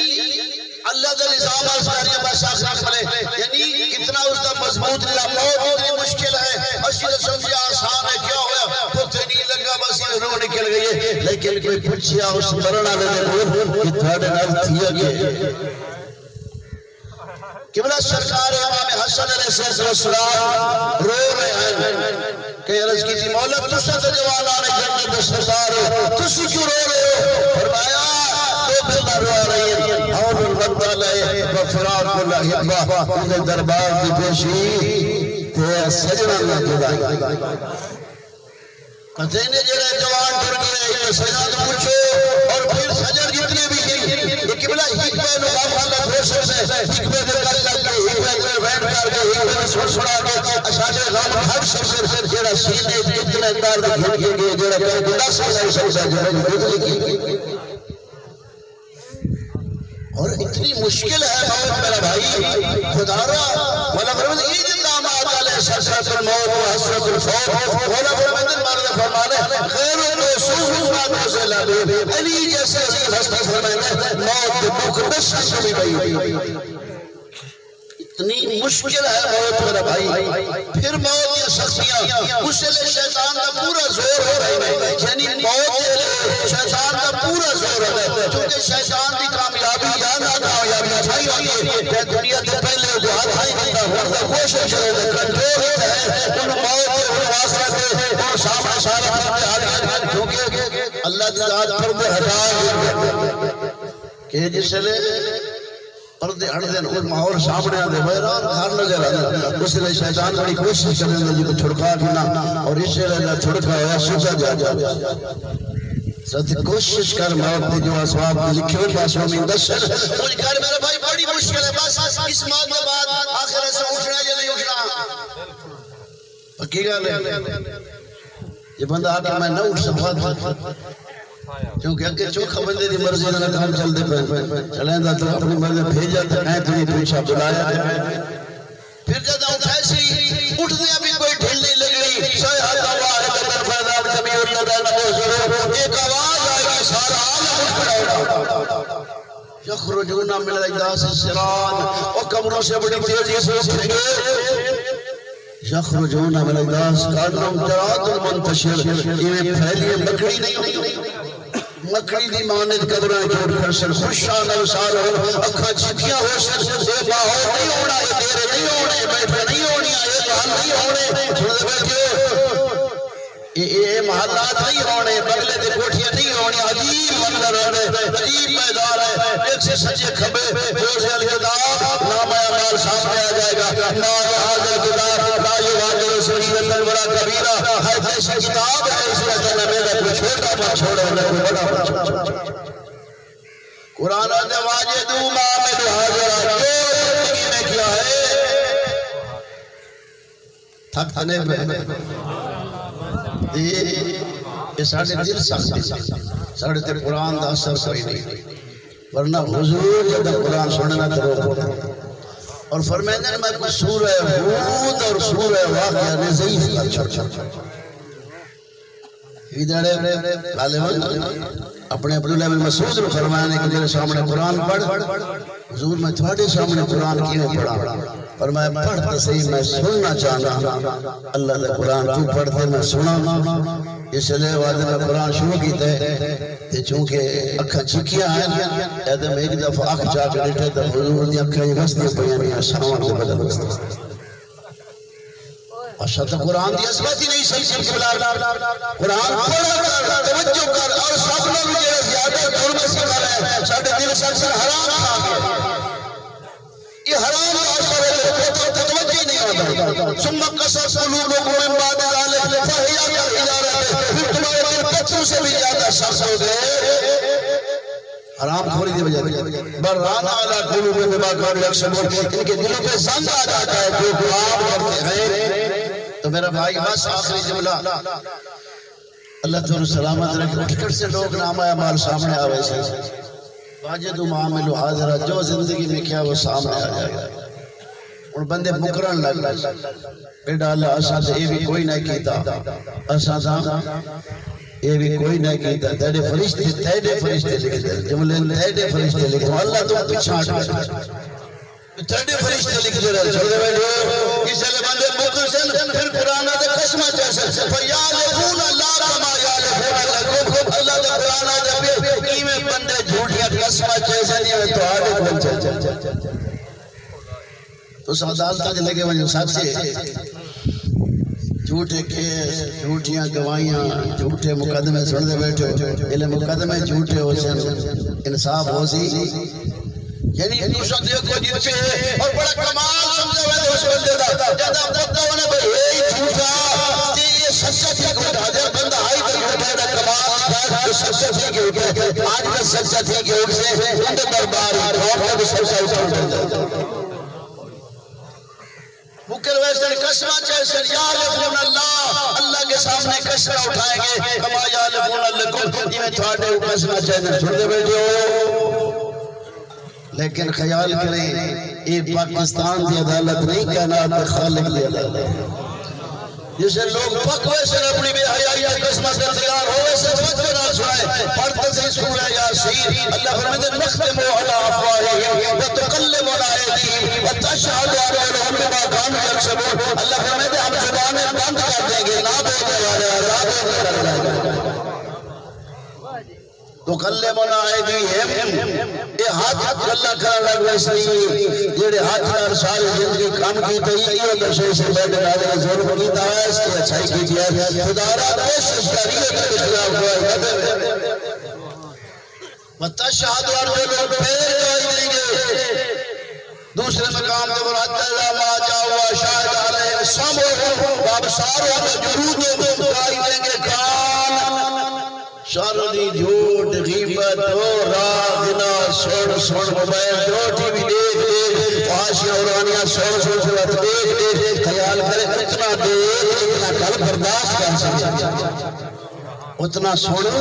اللہ کا نظام آسانی بس آسان پلے یعنی کتنا اس کا مضبوط نظام موت اتنی مشکل ہے. اصل سمجھے آسان ہے کیا ہویا پتہ نہیں لگا بس یہ روح نکل گئی ہے. لیکن کوئی پوچھیا اس مرنا لے کہ تھوڑے نال تھیا گیا قبلہ سرکار امام حسن علیہ السلام رو رہے ہیں کہ عرض کی تھی مولا تسا تو جوانان جنت سردار ہو تسی کیوں رو رہے ہو؟ فرمایا تو بلا رو رہی ہے اور الوقت علیہ وفراق اللہ حبہ انہیں دربار کی پیشی تے سجنہ اللہ جدائی قطعین جڑے جوان ڈر گئے سجنہ تو پوچھو اور پھر سجن جتنے بھی یہ قبلہ حکمہ نظام اللہ دوسر سے حکمہ دے کر کے حکمہ دے ویٹ کر کے حکمہ سڑ سڑا کے اشارے غام حق سر جڑا سینے کتنے اندار دے گھڑ گئے جڑا کہ گناہ سے سوچا جڑا گھڑ گئے اور اتنی مشکل ہے موت میرا بھائی خدا را والا فرمائے عید دامات علیہ سرسرت الموت و حسرت الفوت والا فرمائے خیر الرسول ما نزل به علی جیسے عزیز حسن فرمائے موت مقدس سے بھی اتنی مشکل ہے موت میرا بھائی. پھر موت یا سختیاں اس لئے شیطان کا پورا زور ہو رہی ہے یعنی موت کے لئے شیطان کا پورا زور ہو رہا ہے چونکہ شیطان کی کامیابی یا ناکامیابی اچھائی ہوئی ہے کہ دنیا کے پہلے جو ہاتھائی بندہ ہوتا کوشش ہے کنٹرول ہوتا ہے ان موت کے مواصلت ہے اور سامنے سارا پردے حالی کیونکہ اللہ کی ذات پردے ہٹا کہ جس لئے پردے ہٹ دیں اور ماحول سامنے آدھے بہران گھر نظر آدھے اس لئے شیطان بڑی کوشش کرنے لگی کو چھڑکا دینا اور اس لئے چھڑکا ہوا سوچا جا ساتھ کوشش کر موت نے جو اسباب لکھے ہوئے پاسوں میں دسر مجھ کر میرے بھائی بڑی مشکل ہے بس اس موت کے بعد آخر سے اٹھنا یا نہیں اٹھنا پکی گا لے یہ بندہ آکے میں نہ اٹھ سکتا تھا کیونکہ اگر چوکھا بندے دی مرضی نہ کام چل دے پہ چلیں دا تو اپنی مرضی بھیجا تھا کہیں تو نہیں پوچھا بلایا تھا پھر جب اٹھائے سی اٹھنے ابھی کوئی ڈھل نہیں لگ رہی سیحت واحد در فیضاب سمیع اللہ نبو ضرور ایک آواز آئے گی سارا عالم اٹھ پڑا یخرجون من الاجداث السران اور قبروں سے بڑی تیزی سے اٹھیں گے یخرجون من الاجداث کانم جرات المنتشر یہ پھیلیے مکڑی نہیں مکڑی دی مانت قدرہ جوڑ کر سر خوشان اوسار ہو اکھا چھتیاں ہو سر اے باہو نہیں ہونا یہ دیرے نہیں ہونے بیٹھے نہیں ہونی آئے محل نہیں ہونے چھوڑے بیٹھے اے محلات نہیں ہونے بگلے دے کوٹھیاں نہیں ہونی عجیب منظر ہونے عجیب میدار ہے ایک سے سجے کھبے فوز الکتاب نام اعمال سامنے آ جائے گا نا حاضر کتاب لا یواجر سریعت البرا کبیرہ ہے جیسی کتاب ہے اس وقت میں میرا کوئی چھوٹا پر چھوڑا انہیں کوئی بڑا پر چھوڑا قرآن نے واجدو معامل حاضرہ جو زندگی میں کیا ہے تھک تھنے میں یہ ساڑھے دل سخت ساڑھے تر قرآن دا اثر کوئی نہیں ورنہ حضور جب قرآن سننا تو اور فرمائنے میں کوئی سورہ ہود اور سورہ واقعہ نے ضعیف کر چھوڑ ادھر غالباً اپنے عبداللہ بن مسعود نے فرمایا کہ میرے سامنے قرآن پڑھ حضور میں تھوڑے سامنے قرآن کیوں پڑھا پر میں پڑھتا صحیح میں سننا چاہنا اللہ دا قرآن تو پڑھتے میں سنا اس لئے وعدے میں قرآن شروع کیتا ہے چونکہ اکھا چکیاں ہیں ایدم ایک دفعہ اکھ جا کے ڈیٹے تا حضور دی اکھا یہ وستی پیانی آسان دے بدل وستی اشارت قرآن دی عظمت ہی نہیں سمجھ کے بلا قرآن پڑھا کر توجہ کر اور سب لوگ جو زیادہ ظلم سکھا رہے ہیں ساڑھے دل سکسر حرام کھا گئے یہ حرام اثر ہے توجہ ہی نہیں ہوتا ثم قصص قلوبکم من بعد ذلک فہی کالحجارۃ پھر تمہارے دل پتھروں سے بھی زیادہ سخت ہو گئے حرام خوری دی وجہ بران علی قلوبہم بما كانوا یکسبون ان کے دلوں پہ زنگ آ جاتا ہے جو گناہ کرتے ہیں تو میرا بھائی بس آخری جملہ اللہ تعالی سلامت رکھ اٹھ کر سے لوگ نامہ اعمال سامنے آوے سے واجد معامل حاضرہ جو زندگی میں کیا وہ سامنے آ جائے گا اور بندے مکرن لگ بیٹا اللہ اساں سے یہ بھی کوئی نہیں کیتا اساں یہ بھی کوئی نہیں کیتا تیرے فرشتے لکھ دے جملے تیرے فرشتے لکھ دے اللہ تو پیچھے ہٹ گئے تیرے فرشتے لکھ دے رہے چھوڑ دے بیٹھو اس لئے بندے مکرسن پھر قرآن دے قسمہ جیسے فَيَعْلِفُونَ اللَّهَ كَمَا يَعْلِفُونَ لَكُمْ اللہ دے قرآن دے پہ میں بندے جھوٹیاں قسمہ جیسے نہیں ہے تو آڑے کھول چل تو سعدالتہ کے لگے وجہ ساتھ سے جھوٹے کیس جھوٹیاں گوائیاں جھوٹے مقدمے سن دے بیٹھے یہ مقدمے جھوٹے ہو سے انصاف ہو سی یعنی دوسرا دیکھو جن پہ اور بڑا کمال سمجھے ہوئے اس بندے دا جیدہ پتہ ہونے بھئی یہ جھوٹا یہ سچا تھی کہ حاضر بندہ آئی تک اٹھے دا کمال جو سچا تھی کہ اٹھے آج کا سچا تھی کہ اٹھ سے اندر دربار اور تک سچا اٹھے مکر ویسن قسمہ چیسن یعلمون اللہ کے سامنے قسمہ اٹھائیں گے کما یعلمون لکم یہ میں تھوڑے قسمہ چیسن چھوڑ دے بیٹھے ہو لیکن خیال کریں یہ پاکستان دی عدالت نہیں کائنات خالق دی عدالت جسے لوگ پکوے سے اپنی بے حیائی قسمہ سے تیار ہوئے سے توجہ نہ سنائے پڑھتے سے سورہ یاسین اللہ فرمائے نختم علی افواہہم وتکلمنا ایدیہم وتشہد ارجلہم بما كانوا یکسبون اللہ فرمائے ہم زبانیں بند کر دیں گے نہ بولنے والے عذاب میں کر جائے گا تکلمنا ایدیہم یہ ہاتھ اللہ کرا لگ ویسے جیڑے ہاتھ نار ساری زندگی کام کی تیئی اور دشے سے بیٹھے رہے ظلم کی ہے اس کی اچھائی کی دیا خدارہ کوشش کریے کہ خلاف ہوا ہے وَتَشْهَدُ أَرْجُلُهُمْ پھر گواہی دیں گے دوسرے مقام پر وَرَدَّ مَا جَاءَ شَاهِدَ عَلَيْهِمْ سَمْعُهُمْ وَأَبْصَارُهُمْ وَجُلُودُهُم گواہی دیں گے کان شرری جھوٹ غیبت ہو راغنا سوڑ موبائل جو ٹی وی دیکھ فحاشی اورانیاں سوڑ صورت دیکھ خیال کرے اتنا دیکھ اتنا کل برداشت کر سکتا اتنا سوڑو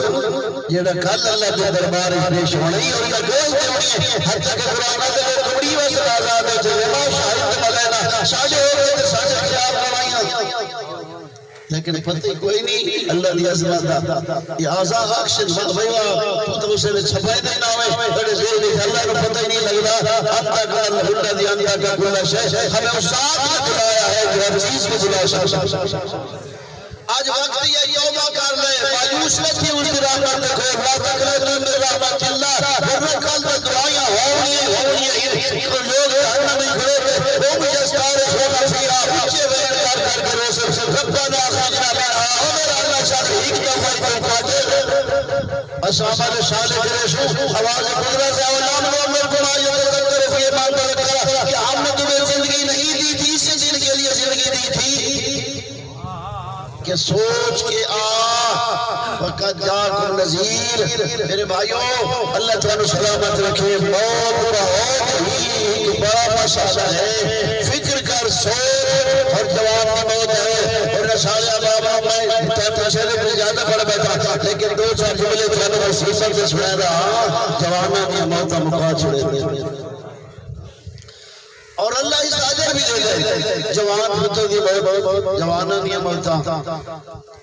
جیڑا کل اللہ کے دربار پیش ہونی اور اللہ گوز دیونی ہے حتی کہ قرآن دے لوگ کبڑی واسط آزاد ہے جو ما شاہد ملینا شاہد ہو گئے تو شاہد خیال روائیاں لیکن پتہ کوئی نہیں اللہ دی عظمت یہ آزاد اکشن بھائیوہ تو اسے نے چھپائے دینا ہوئے بڑے زیر نہیں اللہ کو پتہ ہی نہیں لگنا انتا کا اللہ دی انتا کا کلا شہ ہمیں اس ساتھ میں بلایا ہے جو ہر چیز کو بلا شاہ آج وقت یہ توبہ کر لے مایوس لکھی اس طرح کر دکھو لا تقنطوا من رحمت اللہ ورنہ کل تک دعائیاں ہونی لوگ جہنم میں کھڑے تھے وہ مجھے استعارے ہونا فیہا پیچھے وین کر کے روسر ربنا اخرجنا منها ہمیں اللہ شاہ ایک دفعہ کو قاتل اسامہ صالح قریشو آواز قدرت سے اولام نعمر گناہ یتذکر فی ایمان برکرہ کہ ہم نے تمہیں زندگی نہیں دی تھی سے دن کے لیے زندگی دی تھی کہ سوچ کے وقت جاکم نذیر میرے بھائیوں اللہ تعالیٰ سلامت رکھے موت بہت ہی بڑا مسئلہ ہے فکر کر سوچ اور جوان کی موت ہے اور رسالہ بابا میں تشہر پر زیادہ پڑھ بیٹھا لیکن دو چار جملے چانوں میں سیسر سے سنا رہا جوانہ کی موت مقا چھڑے اور اللہ اس آجر بھی لے گئے جوان بھتوں کی موت جوانہ کی موتا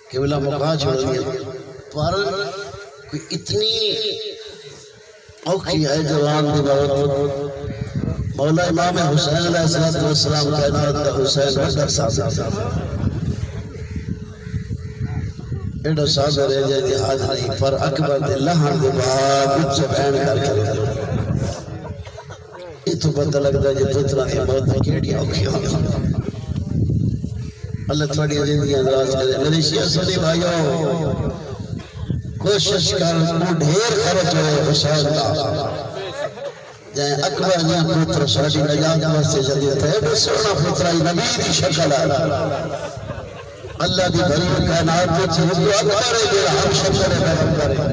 کہ بلا مقا چھوڑ دیا پر کوئی اتنی اوکھی ہے جوان کی موت مولا امام حسین علیہ السلام کائنات کا حسین بدر صاحب ایڈا صاحب رہ جائے جہاد نہیں پر اکبر دے لہن دے بعد اچھ بین کر کے یہ تو پتہ لگتا ہے جی پترہ دی موت کیڑی اوکھی ہوگی اللہ تھوڑی زندگی اندراز کرے میری شیعہ سنی بھائیوں کوشش کر ڈھیر خرچ ہوئے حسین کا جائیں اکبر جائیں پتر شادی نجات واسطے جدید ہے بس سونا پترہ نبی دی شکل ہے اللہ دی بھری کائنات کو چھوڑو اکبر ہے جو ہم شکل ہے پیغمبر ہے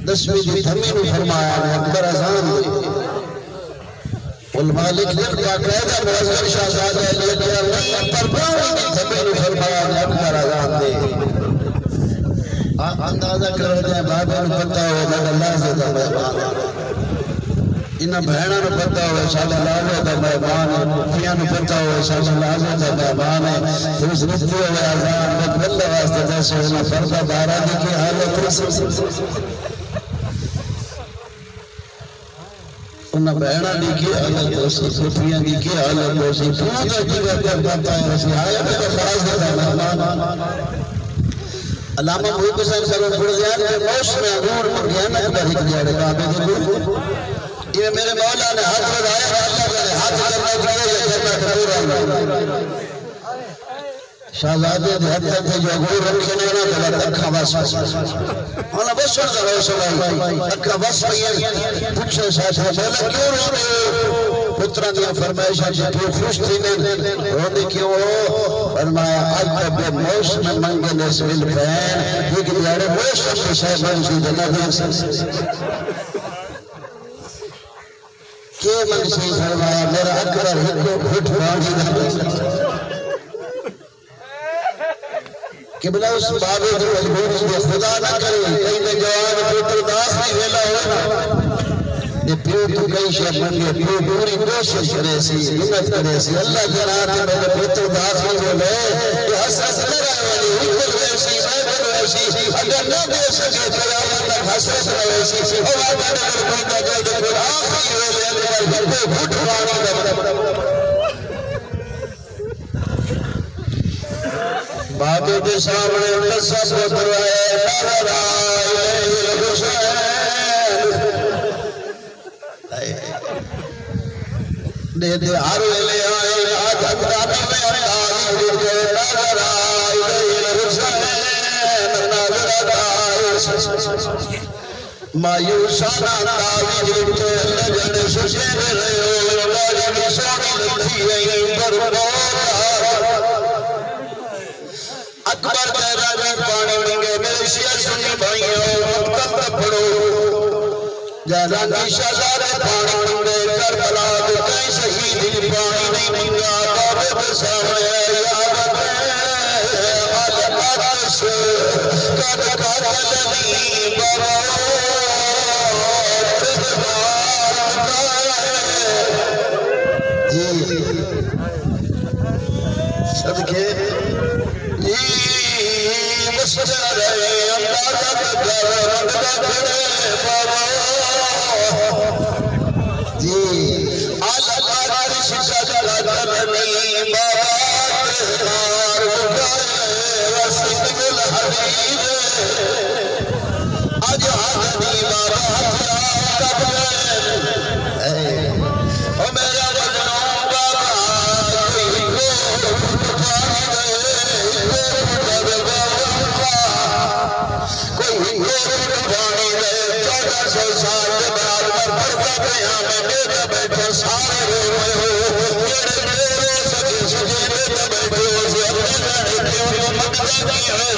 دسویں دی تھمی نے فرمایا ہے اکبر ازان دے والمالک نے باقاعدہ معظم شہزادہ علی نہیں پر باوی دی تھمی نے فرمایا ہے اکبر ازان دے اندازہ کرو جائیں بابے نے پتہ ہو لگا اللہ سے دا مہمان انہاں بہنہ نے پتہ ہو شاہ اللہ دا مہمان ہے پھیاں نے پتہ ہو شاہ اللہ دا مہمان ہے دوس رفتی ہوئے آزان مقبل واسطے دس ہونا پردہ دارہ دی کی حالت انہاں بہنہ دی کی حالت ہوسی پھیاں دی کی حالت ہوسی پوچھا جیگہ کر پاتا ہے ہوسی آیا میں اللہ دا مہمان علامہ محب حسین سلام پڑھ دیا کہ موسم عبور مگیان اکبر ہی دیارے کعبے دے گھر یہ میرے مولا نے ہاتھ بدھایا اللہ نے ہاتھ کرنا دیا یہ کرنا کبور اللہ شہزادے دے حد تک جو عبور رکھے نے نا دلت اکھا بس مولا بس سن دے روشو بھائی اکھا بس بھائی پوچھے ساتھ مولا کیوں رو رہے ہو پترہ دیا فرمائشہ جی کیوں خوش تھی نے رونے کیوں ہو فرمایا اکبر بے موسم منگل اسمل پین یہ کہ دیارے موسم بے شاہ منشی دنا دیا کہ منشی فرمایا میرا اکبر ہکو گھٹ بانڈی دنا کہ بلا اس بابے جو مجبوری دے خدا نہ کرے کہیں میں جوان پتر داس نہیں ویلا ہونا یہ پیو تو کئی شب منگے پیو پوری کوشش کرے سی ہمت کرے سی اللہ کے راتے میں پتر داس نہیں بولے کہ حساس لگائے والی حکر ویسی سائبر ویسی اگر نہ دے سکے قیامت تک حساس ویسی اور آگا نگر بھوٹا جائے پھر آخری ویلے اکبر ہکو گھٹ بانڈی دنا بابے کے سامنے نصب کروائے دے دے ہر ویلے آئے آج اکرابی میں اندازی ہوئے نظر آئے نظر آئے مایوسانہ تاوی جیتے لگن سوچے رہے ہو لگن سوڑی لکھی ہے پر اکبر تیرا بھی پانے گے میرے شیعہ سنی بھائیوں مقتل پڑھو جانا کی شہزادے پانے گے کربلا دے کئی شہید پانے نہیں گا بابے کے سامنے یاد ہے علامات سے کد قاتلنی بابا جی صدقے جی آلہ شکا جلنی بات دار رسید الحبیب آج آدھنی بابا کب او میرا وجنوں بابا کوئی کو پھانی دے کوئی پانی دے 1400 سال کے بعد پردہ قیامت میں بیٹھے سارے روئے ہو میرے میرے سجے سجے میں بیٹھے ہو سے اپنے جانے کیوں تو مقدہ نہیں ہے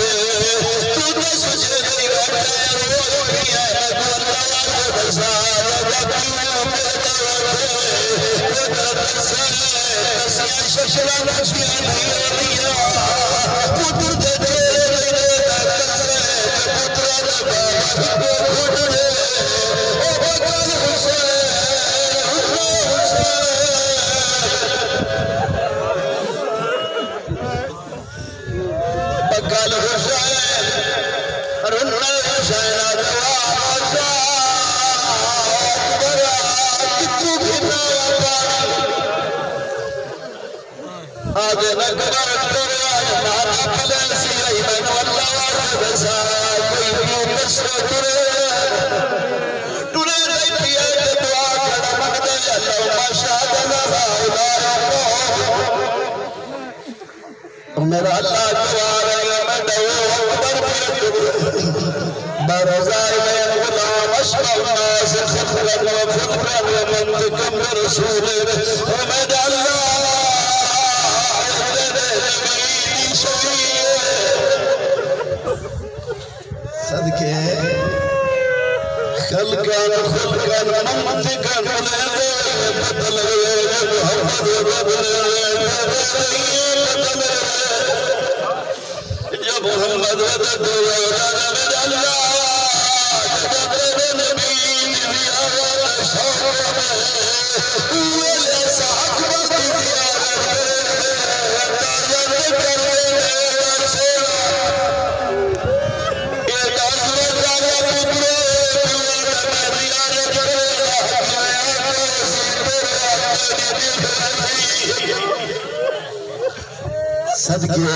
تو نے سجے نہیں بیٹھے روئی ہے تو اللہ کے بسا جب کیوں پیدا ہوئے قدرت سے تسیح ششرہ نشی دیا پتر دے دے بکال حسین رنہ حسین دعا اکبر آج نکبر کرے آج نانا پلے سی رہی میں نو اللہ وارد بسا کوئی کیوں کسر ٹرے رہی پیئے کے دعا کھڑا مقدے اللہ ماشاء اللہ کو میرا اللہ جوار ہے میں دعو اکبر پیئے برزائی میں غلام اشبہ الناس خطرن و فطرن و منطقم رسول حمد اللہ صدقے خلقان خلقان منطقان بدل جب محمد ودد اللہ صدقے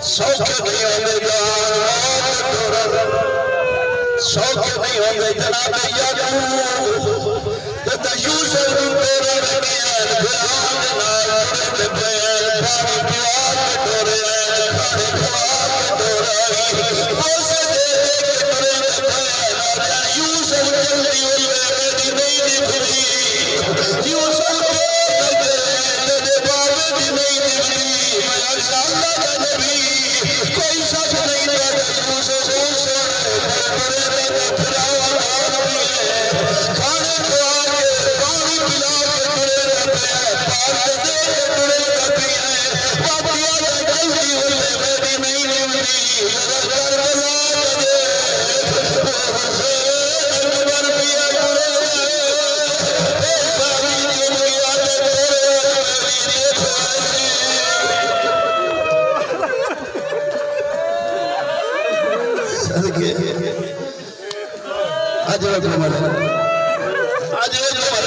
سوکھ نہیں ہونے جان سوکھ نہیں ہونے جناب یعقوب تے یوسف تیرے بیان گران نال تے بیان پانی پیار ڈورے کھانے کھوا ڈورے موسے دے کے بیان یوسف جلدی ہوئے میری نہیں نکلی یوسف کوئی سچ نہیں کھانے کو آگے پانی پلا کے پڑے رہتے ہیں پال دے کے پڑے رہتے ہیں پاپیا جلدی ہوئے میری نہیں نمٹی کربلا دے حسین اکبر پیا پڑے پانی دنیا دے پڑے آج وقت عمر آج وقت عمر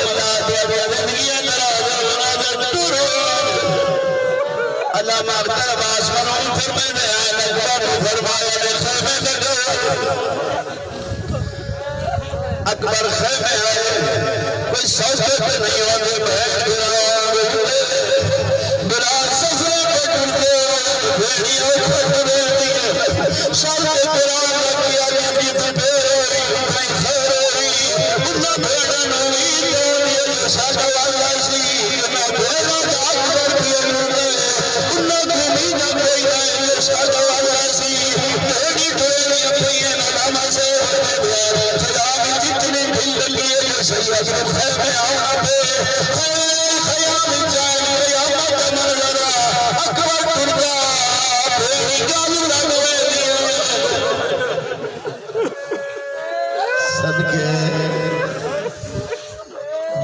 اللہ مغتر باس منون فرمائے آئے اکبر فرمائے خیمے لگو اکبر خیمے آئے کوئی سوچت نہیں ہوتے بہن بران سفرے پہ کرتے بھیڑیوں کھٹ دیتی سالے بران لگیا جاتی پھر بھیڑا نوید دے ساڑھا والا سی میں بھیڑا اکبر پیر دے انہوں دھومی نہ کوئی نہ ساڑھا والا سی بھیڑی ڈولی اپنی نظام سے خیام جتنی دل لیے سید خیمے آنا پہ خیام جان قیامت مرنا اکبر ترگا بھیڑی گال لگوے صدقے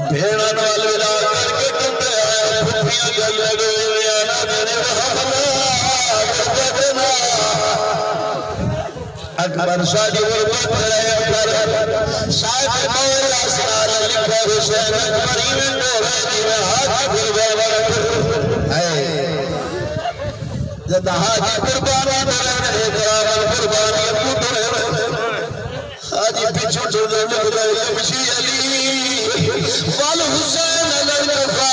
بھیڑا نال ملا کر کے ٹوٹے آئے پھپیاں گل لگے آنا میرے محمد اکبر شاہی غربت رہے اکبر صاحب مولا سنار لکھا حسین اکبری میں ڈورے جی میں حاجی قربان جد حاجی قربانی ڈورے رہے گرامل قربانی اپو ڈورے حاجی پیچھو ڈورے لکھا یمشی علی وال حسین الالکفا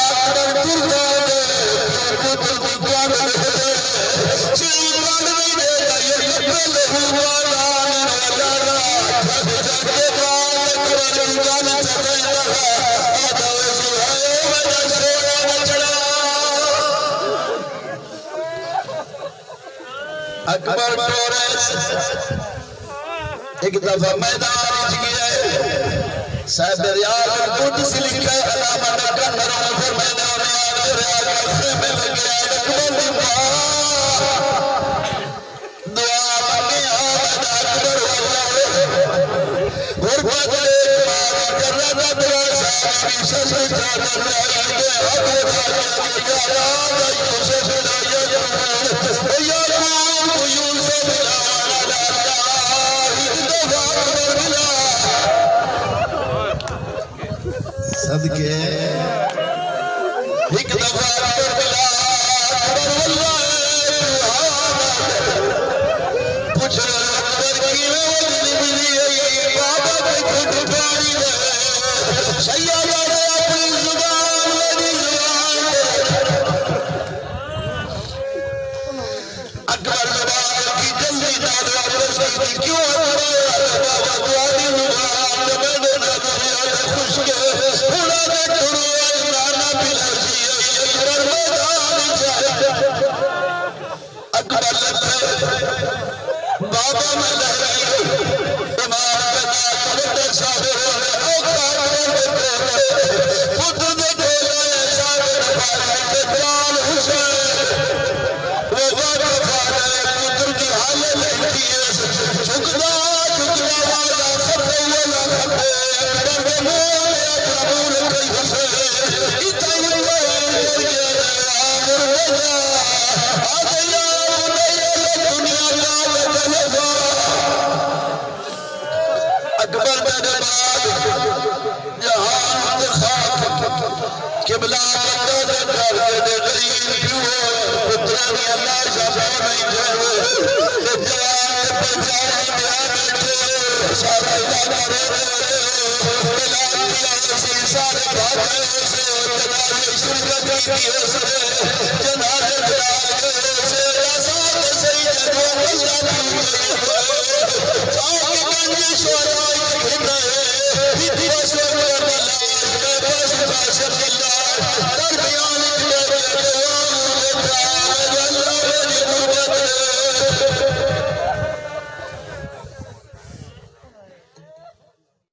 اکبر قربان قدر قربان چیل قدمی دے گا لہو والا نوالا تھک جاتے بال اکبر جانا چاہتے لگا آدھا ویسی ہے وجہ سوڑا نچڑا اکبر ٹورے ایک دفعہ میدان گیا ہے صاحب ریاض قدس لکھا ہے علامہ نکن نرم فرمائنے اور ریاض خیمے لگے اکبر دعا مانگے آمد اکبر واللہ غربت لے ماری کر رہا دعا صاحبی سسر جانا رہی ہے اکبر خاجہ یارا یوسف یعقوب یوسف صدقے ایک دفعہ کربلا واللہ پوچھ اکبر کی وجنی ملی بابا کی کھٹ پانی ہے سیادہ نے اپنی زبان میری زبان اکبر زبان کی جلدی دادہ پرسیدی کیوں بابا دواری زبان جبیدے نظریہ خوش کے پھوڑا دے کھڑو اجنانا پلسی اکبر میدان چاہے اکبر لکھے بابا میں لہرے امام پیدا کرتے صاحب ہوئے اوقات کرتے خود دے دولے صاحب رفارے کے جان حسین وہ بابا فارے پتر کی حالت لیتی ہے جھکنا والا خطے والا خطے اکبر کے مولے اکرمون کئی حسین اتائی اللہ کر کے آمر رجا آدھیا بنیا دنیا کا لگا اکبر میرے بعد جہاں خاک قبلہ بندہ دے گھر دے غریب کیوں پترانی اللہ شاہ نہیں جائے جوان پہچانی بیان بیٹھے سارا علاقہ رہے بلان دیا سی سارے بھاگے سے جناب شرکت کی ہے